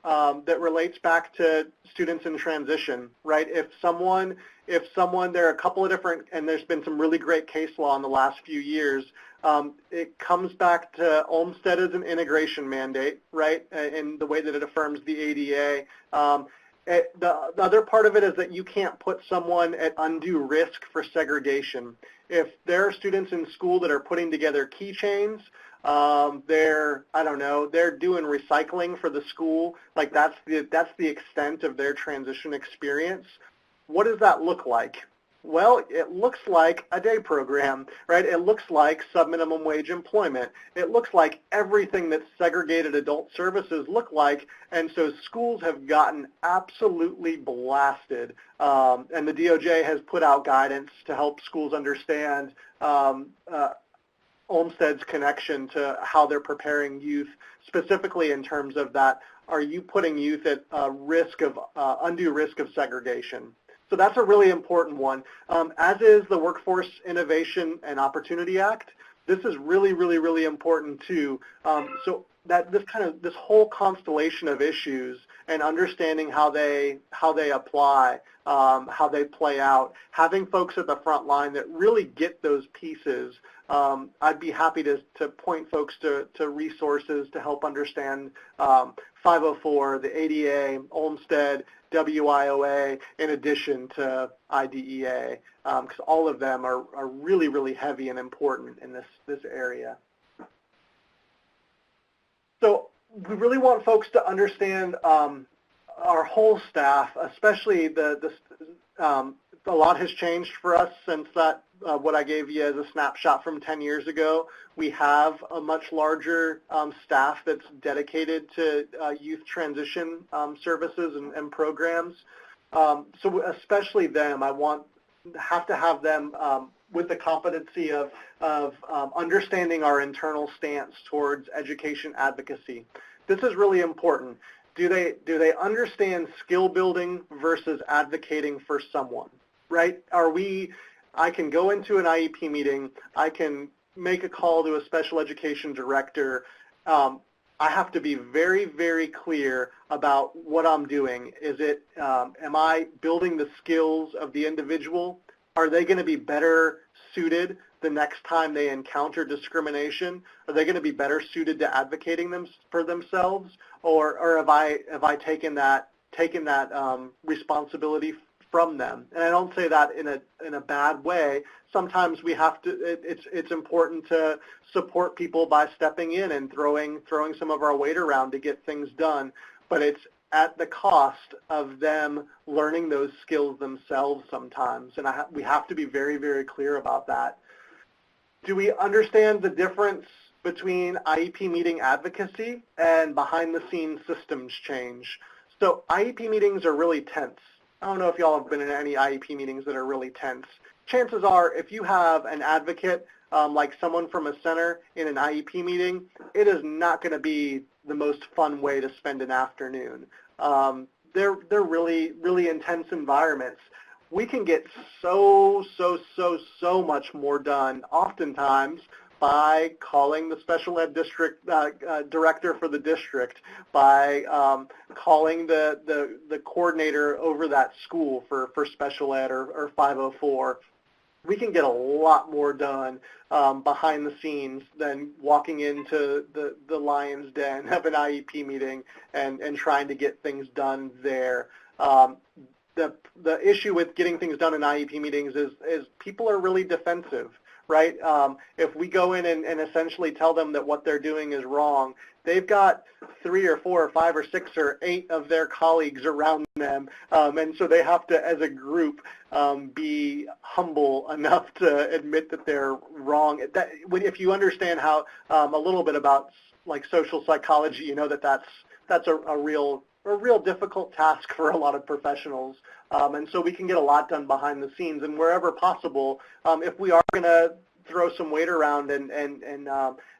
that relates back to students in transition, right? If someone, there are a couple of different, and there's been some really great case law in the last few years, it comes back to Olmstead as an integration mandate, right, in the way that it affirms the ADA. The other part of it is that you can't put someone at undue risk for segregation. If there are students in school that are putting together keychains, I don't know, they're doing recycling for the school, like that's the extent of their transition experience. What does that look like? Well, it looks like a day program, right? It looks like sub-minimum wage employment. It looks like everything that segregated adult services look like, and so schools have gotten absolutely blasted. And the DOJ has put out guidance to help schools understand Olmsted's connection to how they're preparing youth, specifically in terms of that, are you putting youth at risk of undue risk of segregation? So that's a really important one. As is the Workforce Innovation and Opportunity Act. This is really, really, really important too. So that this whole constellation of issues and understanding how they apply, how they play out, having folks at the front line that really get those pieces. I'd be happy to point folks to resources to help understand 504, the ADA, Olmsted, WIOA, in addition to IDEA, because all of them are really, really heavy and important in this area. So we really want folks to understand our whole staff, especially a lot has changed for us since that what I gave you as a snapshot from 10 years ago. We have a much larger staff that's dedicated to youth transition services and programs. So especially them, I have to have them with the competency of understanding our internal stance towards education advocacy. This is really important. Do they understand skill building versus advocating for someone, right? I can go into an IEP meeting, I can make a call to a special education director. I have to be very, very clear about what I'm doing. Am I building the skills of the individual? Are they going to be better suited the next time they encounter discrimination? Are they going to be better suited to advocating for themselves, or have I taken that responsibility from them? And I don't say that in a bad way. Sometimes we have to. It's important to support people by stepping in and throwing some of our weight around to get things done, but it's at the cost of them learning those skills themselves sometimes, and we have to be very, very clear about that. Do we understand the difference between IEP meeting advocacy and behind-the-scenes systems change? So IEP meetings are really tense. I don't know if y'all have been in any IEP meetings that are really tense. Chances are, if you have an advocate, like someone from a center in an IEP meeting, it is not going to be the most fun way to spend an afternoon. They're really, really intense environments. We can get so much more done oftentimes by calling the special ed district director for the district, by calling the coordinator over that school for special ed or 504. We can get a lot more done behind the scenes than walking into the lion's den of an IEP meeting and trying to get things done there. The issue with getting things done in IEP meetings is people are really defensive, right? If we go in and essentially tell them that what they're doing is wrong, they've got 3 or 4 or 5 or 6 or 8 of their colleagues around them, and so they have to, as a group, be humble enough to admit that they're wrong. If you understand how a little bit about like social psychology, you know that's a real difficult task for a lot of professionals, and so we can get a lot done behind the scenes. And wherever possible, if we are going to throw some weight around and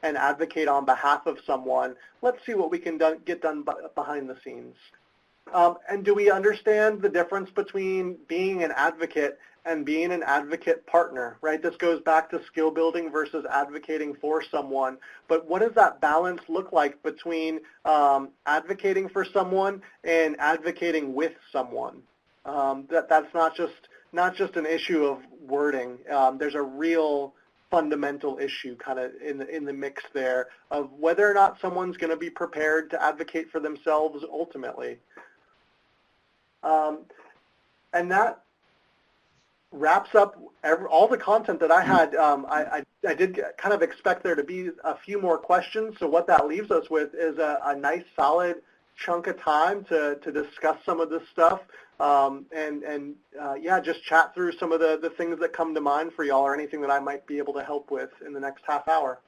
advocate on behalf of someone, let's see what we can get done behind the scenes. And do we understand the difference between being an advocate and being an advocate partner, right? This goes back to skill building versus advocating for someone. But what does that balance look like between advocating for someone and advocating with someone? That's not just an issue of wording. There's a real fundamental issue kind of in the mix there of whether or not someone's going to be prepared to advocate for themselves ultimately. And that wraps up all the content that I had. I did kind of expect there to be a few more questions, so what that leaves us with is a nice solid chunk of time to discuss some of this stuff, yeah, just chat through some of the things that come to mind for y'all, or anything that I might be able to help with in the next half hour.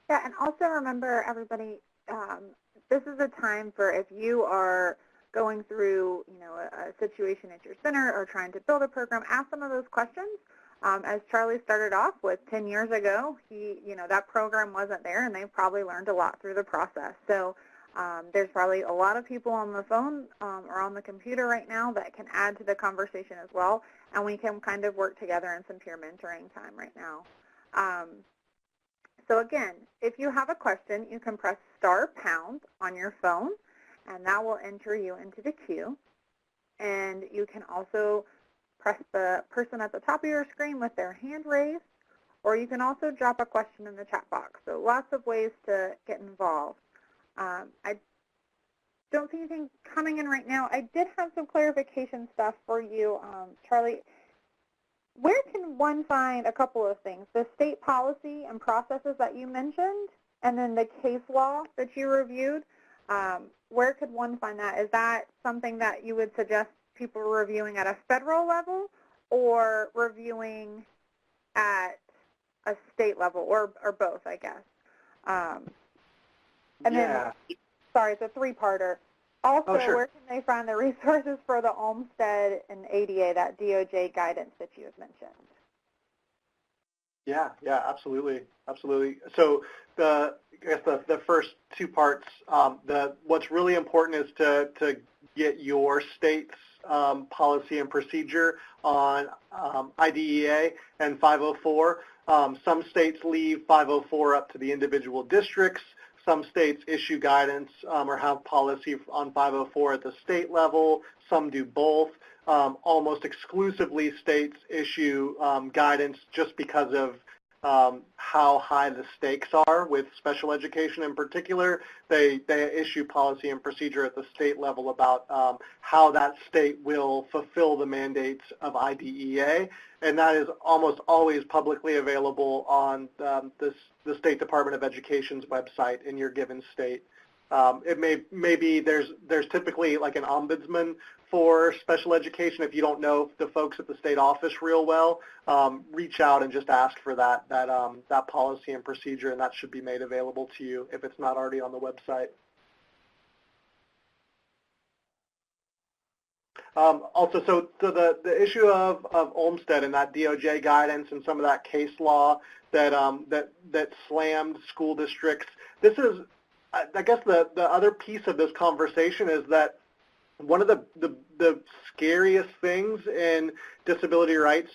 Yeah, and also remember, everybody, this is a time for, if you are going through, a situation at your center or trying to build a program, ask some of those questions. As Charlie started off with 10 years ago, that program wasn't there, and they probably learned a lot through the process. So there's probably a lot of people on the phone or on the computer right now that can add to the conversation as well, and we can kind of work together in some peer mentoring time right now. So again, if you have a question, you can press *# on your phone, and that will enter you into the queue. And you can also press the person at the top of your screen with their hand raised, or you can also drop a question in the chat box. So lots of ways to get involved. I don't see anything coming in right now. I did have some clarification stuff for you, Charlie. Where can one find a couple of things? The state policy and processes that you mentioned, and then the case law that you reviewed. Where could one find that? Is that something that you would suggest people reviewing at a federal level, or reviewing at a state level, or both, I guess? And then, sorry, it's a three-parter. Also, where can they find the resources for the Olmstead and ADA, that DOJ guidance that you have mentioned? Yeah, absolutely. So I guess the first two parts, what's really important is to get your state's policy and procedure on IDEA and 504. Some states leave 504 up to the individual districts. Some states issue guidance or have policy on 504 at the state level. Some do both. Almost exclusively states issue guidance just because of how high the stakes are with special education in particular. They issue policy and procedure at the state level about how that state will fulfill the mandates of IDEA, and that is almost always publicly available on the State Department of Education's website in your given state. It may be there's typically like an ombudsman for special education. If you don't know the folks at the state office real well, reach out and just ask for that policy and procedure, and that should be made available to you if it's not already on the website. Also, so the issue of Olmstead and that DOJ guidance and some of that case law that slammed school districts. This is, I guess, the other piece of this conversation is that one of the scariest things in disability rights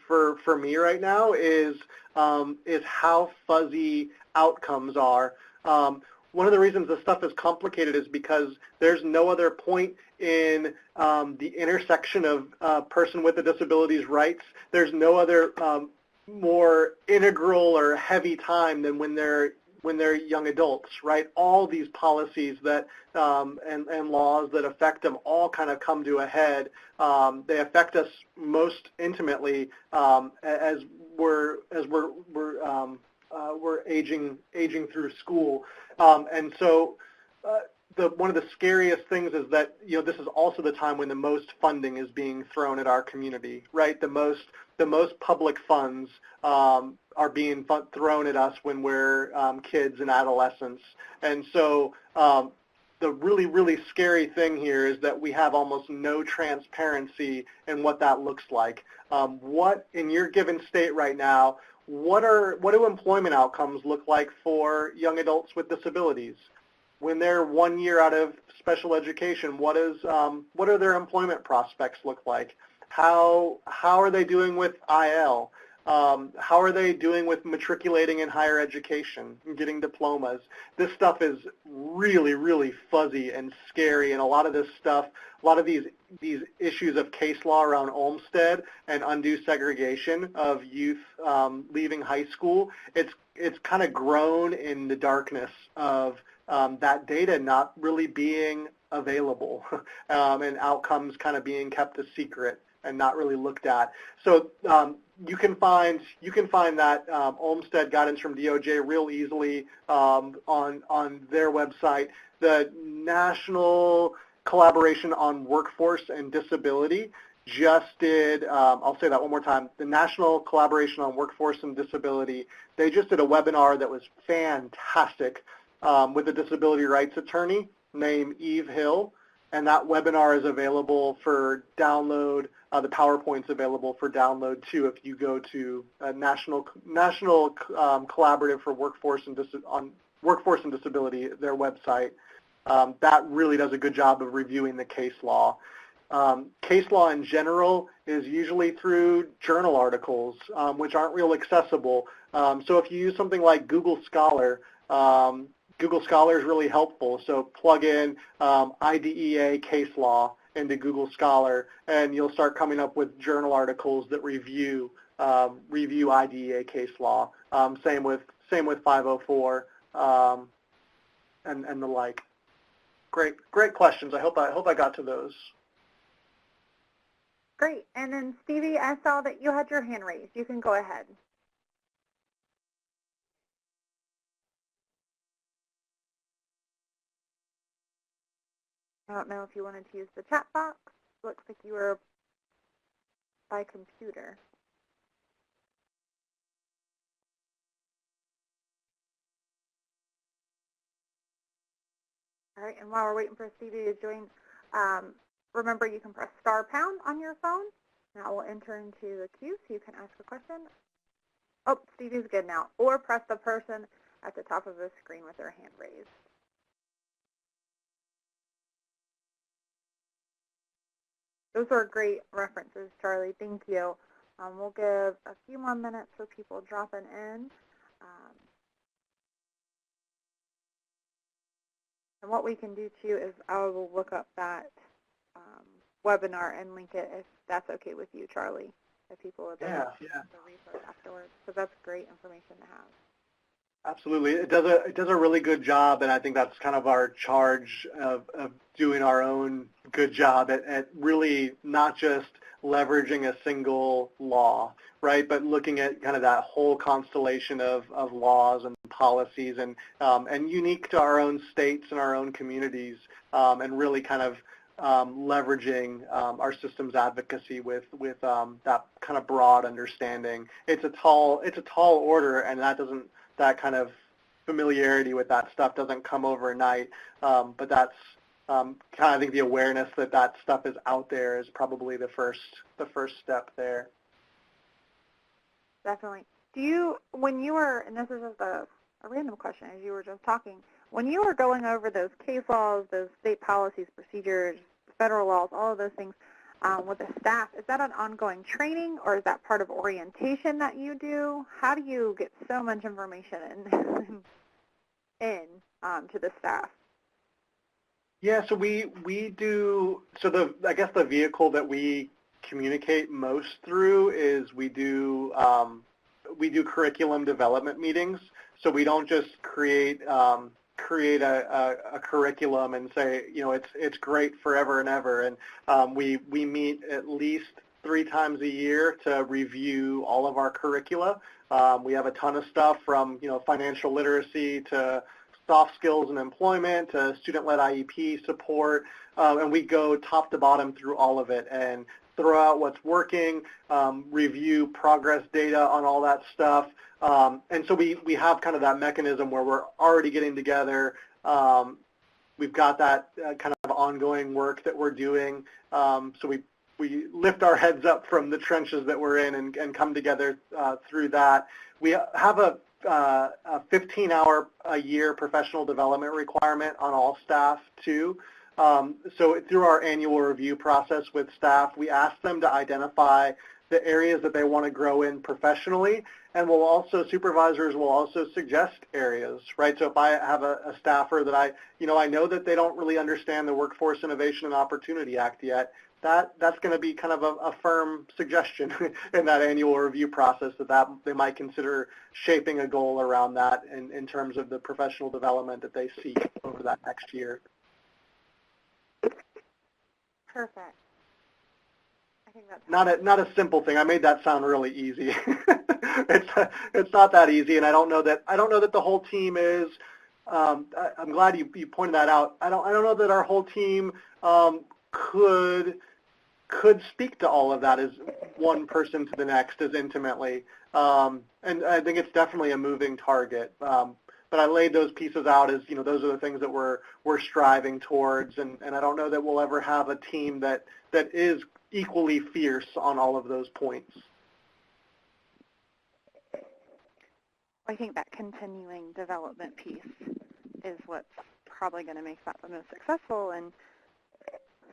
for me right now is how fuzzy outcomes are. One of the reasons this stuff is complicated is because there's no other point in the intersection of person with a disability's rights. There's no other more integral or heavy time than when they're young adults, right? All these policies that and laws that affect them all kind of come to a head. They affect us most intimately as we're aging through school, and so one of the scariest things is that this is also the time when the most funding is being thrown at our community, right? The most public funds are being thrown at us when we're kids and adolescents, and so the really, really scary thing here is that we have almost no transparency in what that looks like. What in your given state right now? What do employment outcomes look like for young adults with disabilities? When they're 1 year out of special education, what are their employment prospects look like? How are they doing with IL? How are they doing with matriculating in higher education and getting diplomas? This stuff is really, really fuzzy and scary, and a lot of this stuff, a lot of these issues of case law around Olmstead and undue segregation of youth leaving high school, it's kind of grown in the darkness of that data not really being available, and outcomes kind of being kept a secret and not really looked at. So you can find that Olmstead guidance from DOJ real easily on their website. The National Collaboration on Workforce and Disability just did, I'll say that one more time, the National Collaboration on Workforce and Disability, they just did a webinar that was fantastic with a disability rights attorney named Eve Hill, and that webinar is available for download. The PowerPoint's available for download too if you go to National Collaborative for Workforce and Disability, their website. That really does a good job of reviewing the case law. Case law in general is usually through journal articles, which aren't real accessible. So if you use something like Google Scholar, Google Scholar is really helpful. So plug in IDEA case law into Google Scholar, and you'll start coming up with journal articles that review IDEA case law. Same with 504 and the like. Great questions. I hope I got to those. Great. And then Stevie, I saw that you had your hand raised. You can go ahead. I don't know if you wanted to use the chat box. Looks like you were by computer. All right, and while we're waiting for Stevie to join, remember you can press *# on your phone. Now we'll enter into the queue so you can ask a question. Oh, Stevie's good now. Or press the person at the top of the screen with their hand raised. Those are great references, Charlie. Thank you. We'll give a few more minutes for people dropping in. And what we can do, too, is I will look up that webinar and link it if that's okay with you, Charlie, if people would like the resource afterwards. So that's great information to have. Absolutely. It does a really good job, and I think that's kind of our charge of doing our own good job at really not just leveraging a single law, right, but looking at kind of that whole constellation of laws and policies and unique to our own states and our own communities, and really kind of leveraging our systems advocacy with that kind of broad understanding. It's a tall order, and that kind of familiarity with that stuff doesn't come overnight, but that's kind of, I think the awareness that stuff is out there is probably the first step there. Definitely. When you were, and this is just a random question as you were just talking, when you were going over those case laws, those state policies, procedures, federal laws, all of those things with the staff, is that an ongoing training or is that part of orientation that you do? How do you get so much information in to the staff? Yeah, so we do, so I guess the vehicle that we communicate most through is we do curriculum development meetings. So we don't just create a curriculum and say, it's great forever and ever. And we meet at least 3 times a year to review all of our curricula. We have a ton of stuff from financial literacy to soft skills and employment to student-led IEP support, and we go top to bottom through all of it and throw out what's working, review progress data on all that stuff. And so we have kind of that mechanism where we're already getting together. We've got that kind of ongoing work that we're doing. So we lift our heads up from the trenches that we're in and come together through that. We have a 15-hour a year professional development requirement on all staff too. So through our annual review process with staff, we ask them to identify the areas that they want to grow in professionally, and supervisors will also suggest areas, right? So if I have a staffer that I know that they don't really understand the Workforce Innovation and Opportunity Act yet, that's going to be kind of a firm suggestion in that annual review process that they might consider shaping a goal around that in terms of the professional development that they seek over that next year. Perfect. I think that's not a simple thing. I made that sound really easy. It's not that easy, and I don't know that the whole team is. I'm glad you pointed that out. I don't know that our whole team could speak to all of that as one person to the next as intimately. And I think it's definitely a moving target. But I laid those pieces out as, those are the things that we're striving towards, and I don't know that we'll ever have a team that is equally fierce on all of those points. I think that continuing development piece is what's probably going to make that the most successful and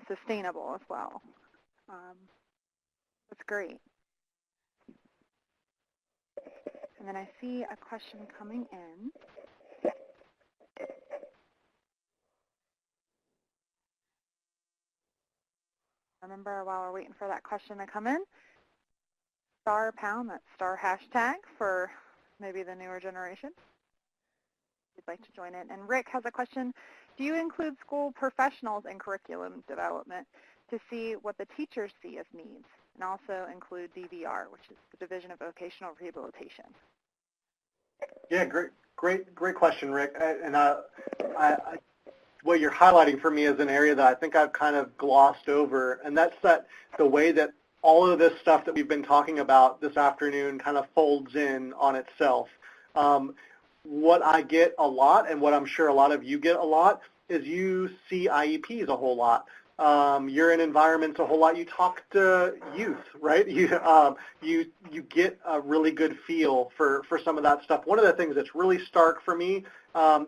sustainable as well. That's great. And then I see a question coming in. Remember, while we're waiting for that question to come in, star pound, that star hashtag for maybe the newer generation. If you'd like to join in. And Rick has a question. Do you include school professionals in curriculum development to see what the teachers see as needs, and also include DVR, which is the Division of Vocational Rehabilitation? Yeah, great question, Rick. What you're highlighting for me is an area that I think I've kind of glossed over, and that's the way that all of this stuff that we've been talking about this afternoon kind of folds in on itself. What I get a lot, and what I'm sure a lot of you get a lot, is you see IEPs a whole lot. You're in environments a whole lot. You talk to youth, right? You get a really good feel for some of that stuff. One of the things that's really stark for me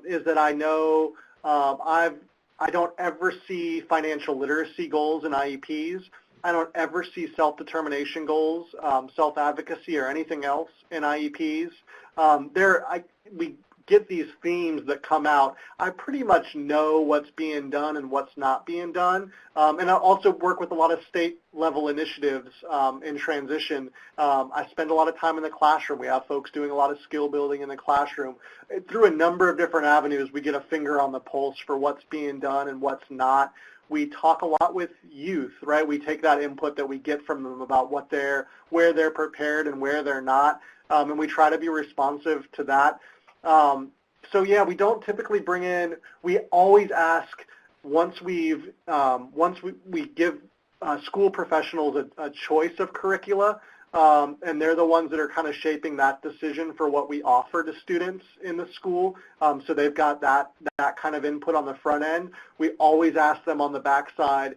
is that I know I don't ever see financial literacy goals in IEPs. I don't ever see self-determination goals, self-advocacy, or anything else in IEPs. We get these themes that come out. I pretty much know what's being done and what's not being done. And I also work with a lot of state-level initiatives in transition. I spend a lot of time in the classroom. We have folks doing a lot of skill building in the classroom. Through a number of different avenues, we get a finger on the pulse for what's being done and what's not. We talk a lot with youth, right? We take that input that we get from them about where they're prepared and where they're not, and we try to be responsive to that. So yeah, we don't typically bring in. We always ask once we give school professionals a choice of curricula, and they're the ones that are kind of shaping that decision for what we offer to students in the school. So they've got that kind of input on the front end. We always ask them on the backside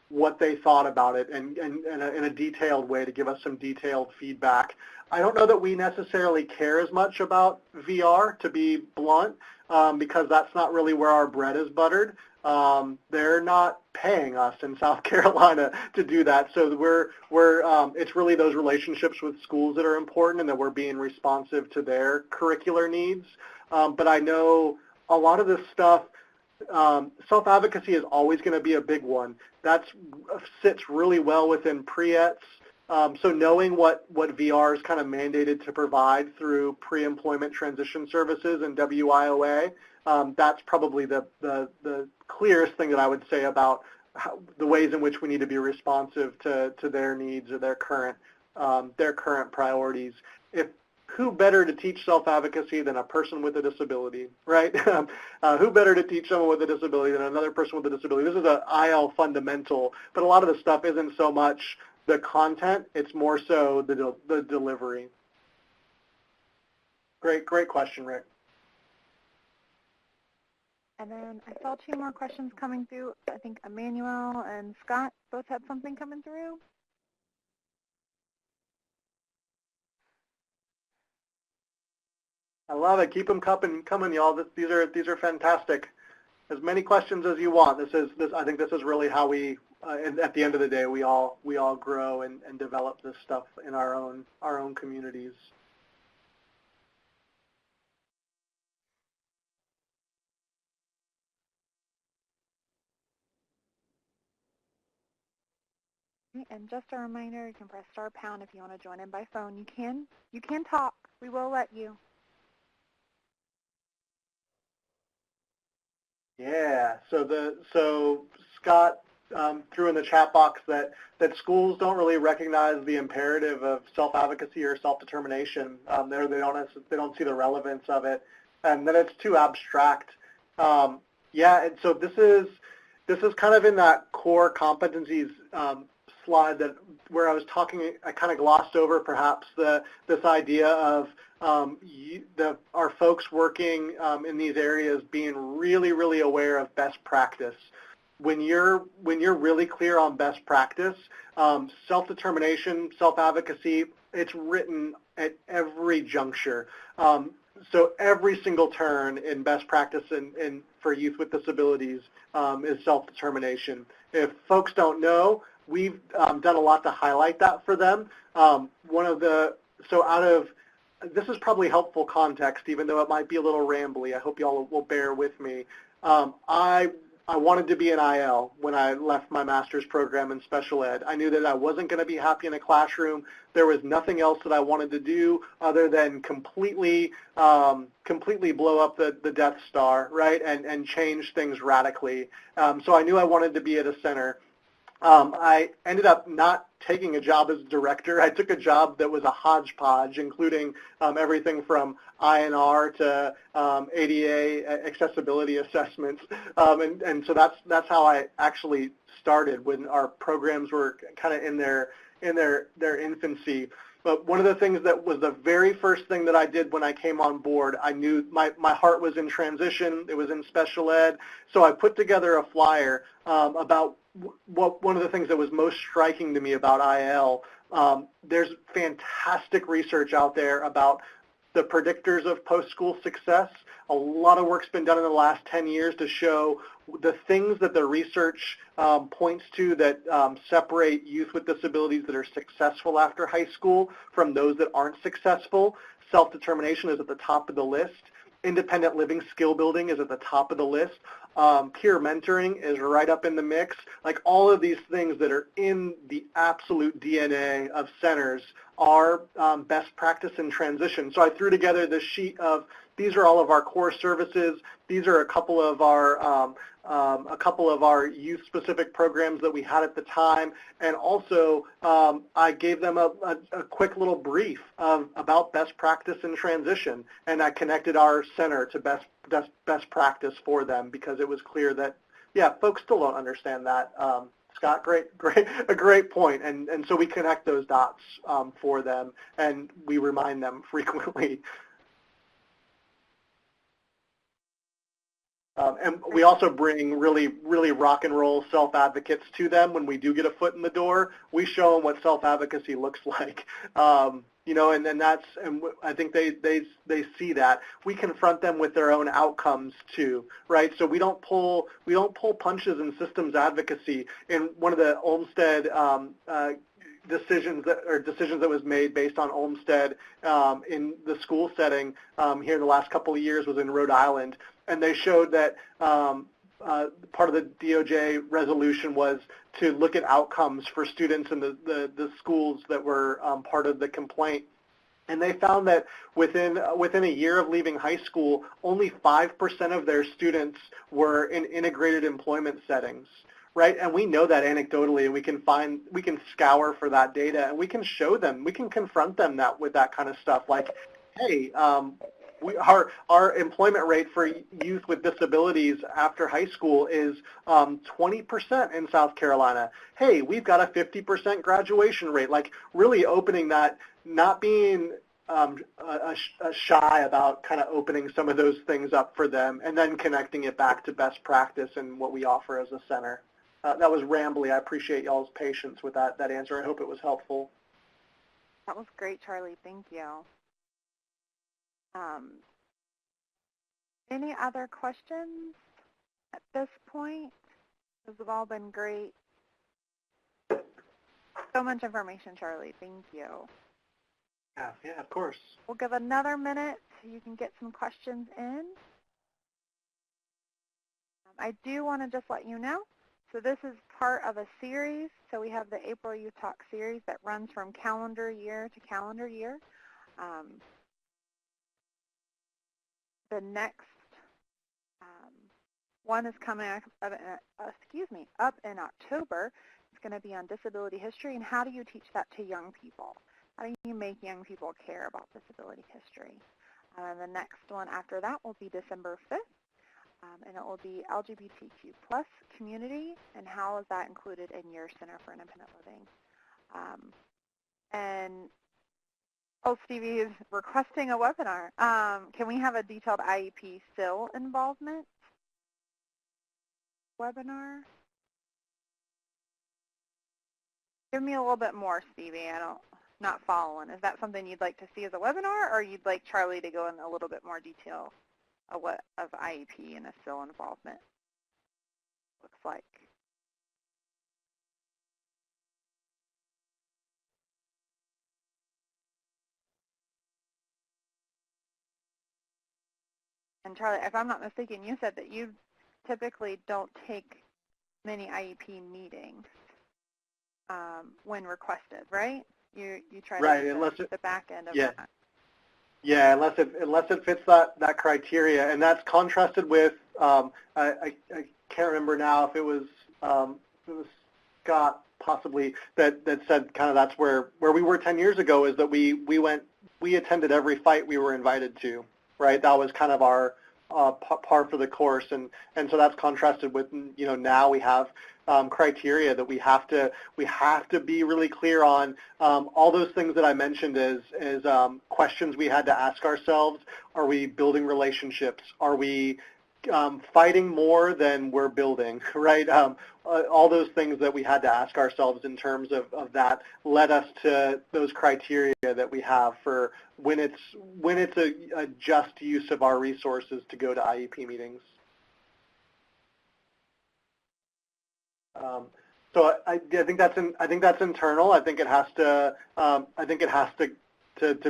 what they thought about it, and in a detailed way to give us some detailed feedback. I don't know that we necessarily care as much about VR, to be blunt, because that's not really where our bread is buttered. They're not paying us in South Carolina to do that, so it's really those relationships with schools that are important, and that we're being responsive to their curricular needs. But I know a lot of this stuff, self-advocacy is always going to be a big one. That sits really well within pre-ETS. So knowing what VR is kind of mandated to provide through pre-employment transition services and WIOA, that's probably the clearest thing that I would say about the ways in which we need to be responsive to their needs or their current priorities. Who better to teach self-advocacy than a person with a disability, right? Who better to teach someone with a disability than another person with a disability? This is an IL fundamental, but a lot of the stuff isn't so much the content, it's more so the delivery. Great question, Rick. And then I saw two more questions coming through. I think Emmanuel and Scott both had something coming through. I love it. Keep them coming, y'all. These are fantastic. As many questions as you want. I think this is really how we, at the end of the day, we all grow and develop this stuff in our own communities. And just a reminder, you can press star pound if you want to join in by phone. You can talk. We will let you. Yeah. So Scott threw in the chat box that schools don't really recognize the imperative of self-advocacy or self-determination. They don't see the relevance of it, and that it's too abstract. Yeah, and so this is kind of in that core competencies slide where I was talking. I kind of glossed over perhaps this idea of our folks working in these areas being really, really aware of best practice. When you're really clear on best practice, self-determination, self-advocacy, it's written at every juncture. So every single turn in best practice and for youth with disabilities is self-determination. If folks don't know, we've done a lot to highlight that for them. This is probably helpful context, even though it might be a little rambly. I hope y'all will bear with me. I wanted to be an IL when I left my master's program in special ed. I knew that I wasn't going to be happy in a classroom. There was nothing else that I wanted to do other than completely blow up the Death Star, right, and change things radically. So I knew I wanted to be at a center. I ended up not taking a job as director. I took a job that was a hodgepodge, including everything from INR to ADA accessibility assessments, and so that's how I actually started when our programs were kind of in their infancy. But one of the things that was the very first thing that I did when I came on board, I knew my heart was in transition. It was in special ed, so I put together a flyer about one of the things that was most striking to me about IL. There's fantastic research out there about the predictors of post-school success. A lot of work's been done in the last 10 years to show the things that the research points to that separate youth with disabilities that are successful after high school from those that aren't successful. Self-determination is at the top of the list. Independent living skill building is at the top of the list. Peer mentoring is right up in the mix. Like all of these things that are in the absolute DNA of centers are best practice in transition. So I threw together this sheet of these are all of our core services. These are a couple of our youth-specific programs that we had at the time, and also I gave them a quick little brief about best practice in transition, and I connected our center to best practice for them because it was clear that, yeah, folks still don't understand that. Scott, a great point, and so we connect those dots for them, and we remind them frequently. And we also bring really, really rock and roll self-advocates to them when we do get a foot in the door. We show them what self-advocacy looks like, you know, and I think they see that. We confront them with their own outcomes too, right? So we don't pull punches in systems advocacy. In one of the Olmsted decisions that was made based on Olmsted in the school setting here in the last couple of years was in Rhode Island. And they showed that part of the DOJ resolution was to look at outcomes for students in the schools that were part of the complaint. And they found that within a year of leaving high school, only 5% of their students were in integrated employment settings, right? And we know that anecdotally, and we can scour for that data, and we can show them, we can confront them with that kind of stuff, like, hey, our employment rate for youth with disabilities after high school is 20% in South Carolina. Hey, we've got a 50% graduation rate. Like really opening that, not being shy about kind of opening some of those things up for them, and then connecting it back to best practice and what we offer as a center. That was rambly. I appreciate y'all's patience with that answer. I hope it was helpful. That was great, Charlie. Thank you. Any other questions at this point? Those have all been great. So much information, Charlie. Thank you. Yeah, of course. We'll give another minute so you can get some questions in. I do want to just let you know, so this is part of a series. So we have the April Youth Talk series that runs from calendar year to calendar year. The next One is coming up in October. It's going to be on disability history and how do you teach that to young people? How do you make young people care about disability history? The next one after that will be December 5th, and it will be LGBTQ plus community and how is that included in your Center for Independent Living. Stevie is requesting a webinar. Can we have a detailed IEP SIL involvement webinar? Give me a little bit more, Stevie. Not following. Is that something you'd like to see as a webinar, or you'd like Charlie to go in a little bit more detail of what of IEP and a SIL involvement looks like? And Charlie, if I'm not mistaken, you said that you typically don't take many IEP meetings when requested, right? You try to do the back end of that. Yeah, unless it fits that criteria, and that's contrasted with I can't remember now if it was Scott possibly that said kind of that's where we were 10 years ago, is that we attended every fight we were invited to, right? That was kind of our par for the course, and so that's contrasted with, now we have criteria that we have to be really clear on. All those things that I mentioned is questions we had to ask ourselves. Are we building relationships? Are we fighting more than we're building, right? All those things that we had to ask ourselves in terms of that led us to those criteria that we have for when it's a just use of our resources to go to IEP meetings. So I think that's internal. I think it has to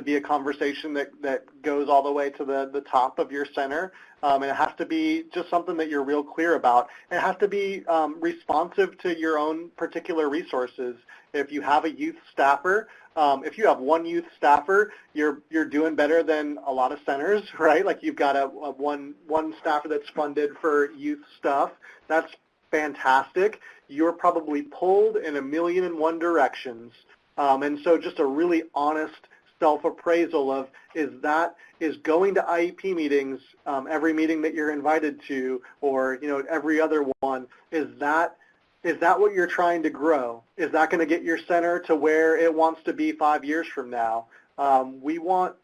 be a conversation that goes all the way to the top of your center, and it has to be just something that you're real clear about. And it has to be responsive to your own particular resources. If you have a youth staffer, if you have one youth staffer, you're doing better than a lot of centers, right? Like you've got a one staffer that's funded for youth stuff. That's fantastic. You're probably pulled in 1,000,001 directions, and so just a really honest self-appraisal of is going to IEP meetings, every meeting that you're invited to, or every other one, is that what you're trying to grow? Is that going to get your center to where it wants to be 5 years from now? We want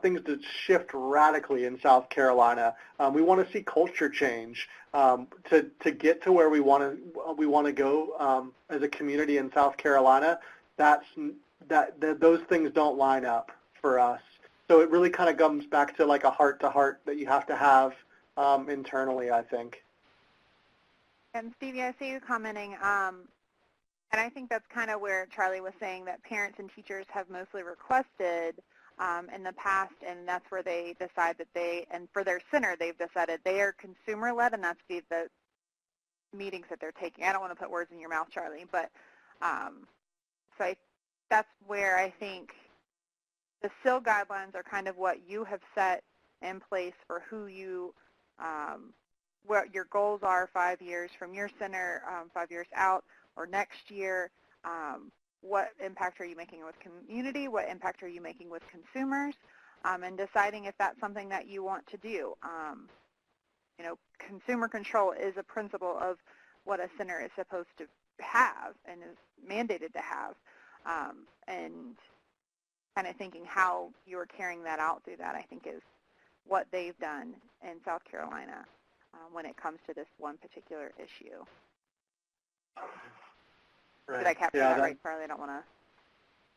things to shift radically in South Carolina. We want to see culture change to get to where we want to go as a community in South Carolina. Those things don't line up for us. So it really kind of comes back to like a heart-to-heart that you have to have internally, I think. And Stevie, I see you commenting, and I think that's kind of where Charlie was saying that parents and teachers have mostly requested in the past, and that's where they decide that and for their center, they've decided they are consumer-led, and that's the meetings that they're taking. I don't want to put words in your mouth, Charlie, but that's where I think the SIL guidelines are kind of what you have set in place for who you, what your goals are 5 years from your center, 5 years out, or next year. What impact are you making with community? What impact are you making with consumers? And deciding if that's something that you want to do. Consumer control is a principle of what a center is supposed to have and is mandated to have. And kind of thinking how you're carrying that out through that, I think, is what they've done in South Carolina when it comes to this one particular issue. Right. Did I capture that right, Charlie? I don't want to.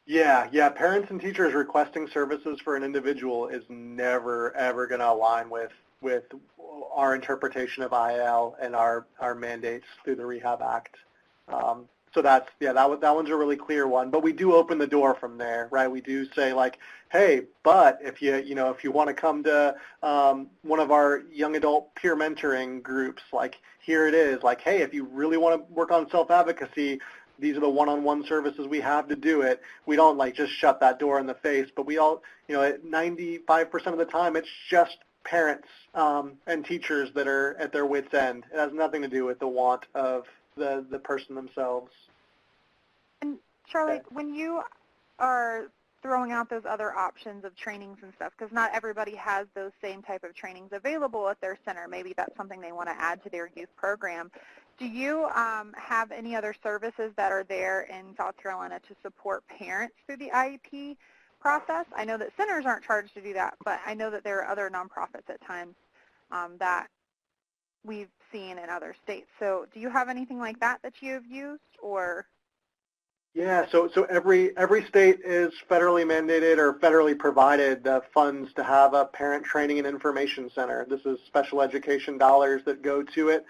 Yeah. Parents and teachers requesting services for an individual is never, ever going to align with our interpretation of IL and our mandates through the Rehab Act. So that one's a really clear one. But we do open the door from there, right? We do say like, hey, but if you want to come to one of our young adult peer mentoring groups, like here it is. Like, hey, if you really want to work on self-advocacy, these are the one-on-one services we have to do it. We don't like just shut that door in the face, but we all, at 95% of the time, it's just parents and teachers that are at their wits' end. It has nothing to do with the want of the person themselves. And Charlie, when you are throwing out those other options of trainings and stuff, because not everybody has those same type of trainings available at their center. Maybe that's something they want to add to their youth program. Do you have any other services that are there in South Carolina to support parents through the IEP process? I know that centers aren't charged to do that, but I know that there are other nonprofits at times that we've seen in other states. So do you have anything like that you have used, or? Yeah, so every state is federally mandated or federally provided funds to have a parent training and information center. This is special education dollars that go to it.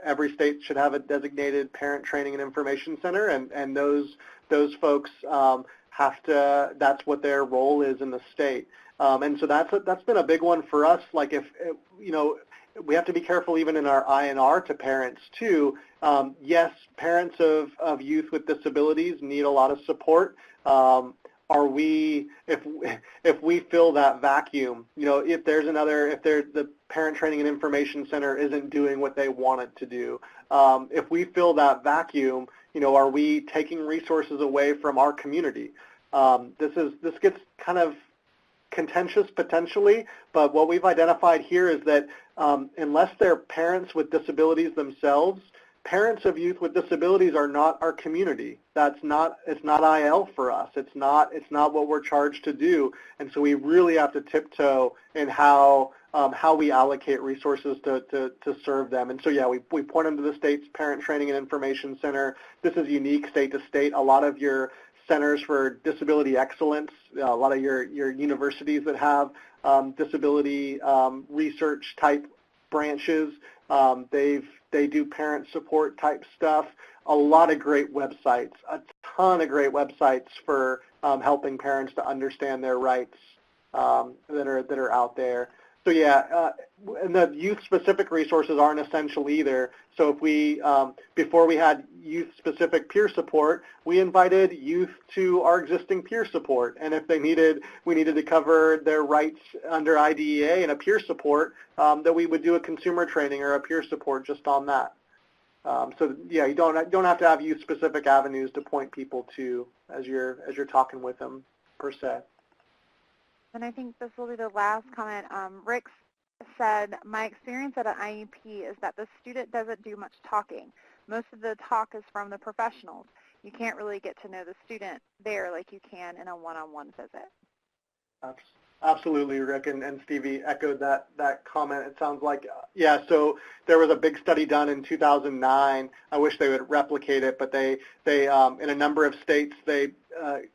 Every state should have a designated parent training and information center, and those folks have to. That's what their role is in the state. And so that's been a big one for us. Like if you know. We have to be careful even in our INR to parents too. Yes, parents of youth with disabilities need a lot of support. If we fill that vacuum, you know, if the parent training and information center isn't doing what they want it to do, if we fill that vacuum, you know, are we taking resources away from our community? This gets kind of contentious potentially, but what we've identified here is that unless they're parents with disabilities themselves, parents of youth with disabilities are not our community. It's not IL for us. It's not what we're charged to do, and so we really have to tiptoe in how we allocate resources to serve them. And so yeah, we point them to the state's Parent Training and Information Center. This is unique state to state. A lot of your centers for disability excellence, a lot of your universities that have disability research type branches, they do parent support type stuff. A lot of great websites, a ton of great websites for helping parents to understand their rights that are out there. So yeah, and the youth-specific resources aren't essential either. So if we, before we had youth-specific peer support, we invited youth to our existing peer support. And if we needed to cover their rights under IDEA and a peer support, that we would do a consumer training or a peer support just on that. So yeah, you don't have to have youth-specific avenues to point people to as you're talking with them per se. And I think this will be the last comment. Rick said, my experience at an IEP is that the student doesn't do much talking. Most of the talk is from the professionals. You can't really get to know the student there like you can in a one-on-one visit. Absolutely, Rick, and Stevie echoed that comment. It sounds like, yeah, so there was a big study done in 2009. I wish they would replicate it, but they in a number of states, they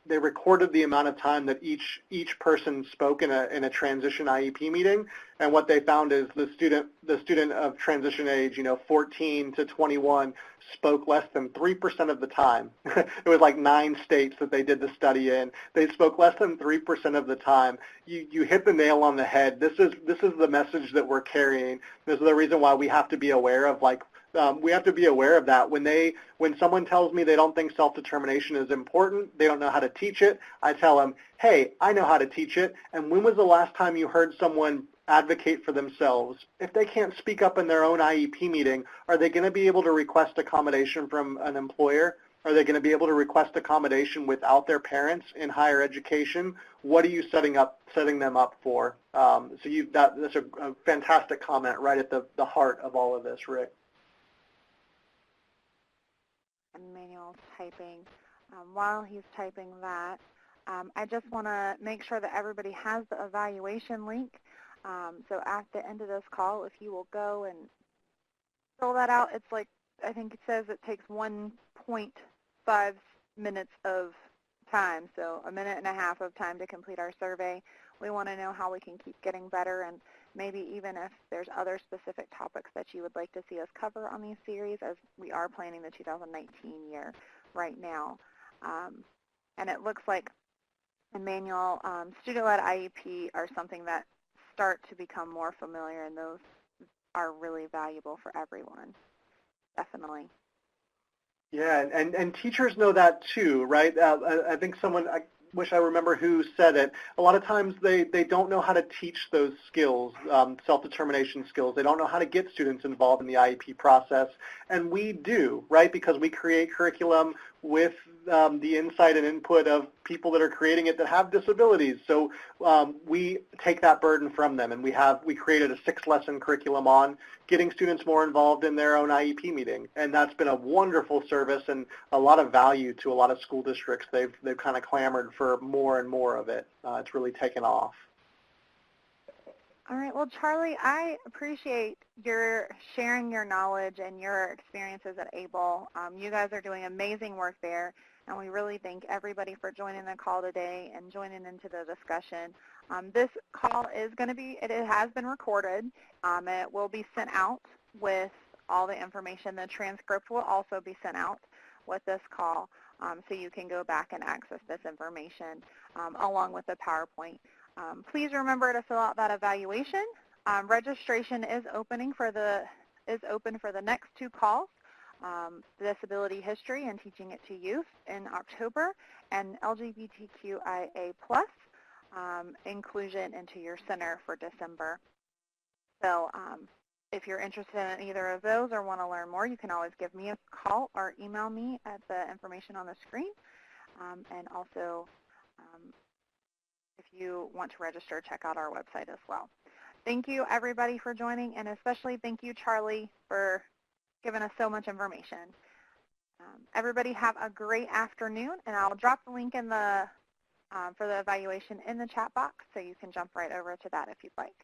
recorded the amount of time that each person spoke in a transition IEP meeting, and what they found is the student of transition age, 14 to 21, spoke less than 3% of the time. It was like 9 states that they did the study in. They spoke less than 3% of the time. You hit the nail on the head. This is the message that we're carrying. This is the reason why we have to be aware of that. When someone tells me they don't think self-determination is important, they don't know how to teach it, I tell them, hey, I know how to teach it, and when was the last time you heard someone advocate for themselves? If they can't speak up in their own IEP meeting, are they going to be able to request accommodation from an employer? Are they going to be able to request accommodation without their parents in higher education? What are you setting them up for? That's a fantastic comment right at the heart of all of this, Rick. Emmanuel's typing. While he's typing that, I just want to make sure that everybody has the evaluation link. So at the end of this call, if you will go and fill that out, it's like, I think it says it takes 1.5 minutes of time, so a minute and a half of time to complete our survey. We want to know how we can keep getting better, and maybe even if there's other specific topics that you would like to see us cover on these series, as we are planning the 2019 year right now. And it looks like, Emmanuel, student-led IEP are something that start to become more familiar, and those are really valuable for everyone, definitely. Yeah, and teachers know that too, right? I think wish I remember who said it. A lot of times they don't know how to teach those skills, self-determination skills. They don't know how to get students involved in the IEP process, and we do, right? Because we create curriculum with the insight and input of people that are creating it that have disabilities. So we take that burden from them, and we created a 6-lesson curriculum on getting students more involved in their own IEP meeting, and that's been a wonderful service and a lot of value to a lot of school districts. They've kind of clamored for more and more of it. It's really taken off. All right. Well, Charlie, I appreciate your sharing your knowledge and your experiences at ABLE. You guys are doing amazing work there, and we really thank everybody for joining the call today and joining into the discussion. This call is going to be, it has been recorded. It will be sent out with all the information. The transcript will also be sent out with this call, so you can go back and access this information along with the PowerPoint. Please remember to fill out that evaluation. Registration is open for the next 2 calls, disability history and teaching it to youth in October, and LGBTQIA+ inclusion into your center for December. So if you're interested in either of those or want to learn more, you can always give me a call or email me at the information on the screen. And also, if you want to register, check out our website as well. Thank you, everybody, for joining, and especially thank you, Charlie, for giving us so much information. Everybody have a great afternoon, and I'll drop the link in the for the evaluation in the chat box, so you can jump right over to that if you'd like.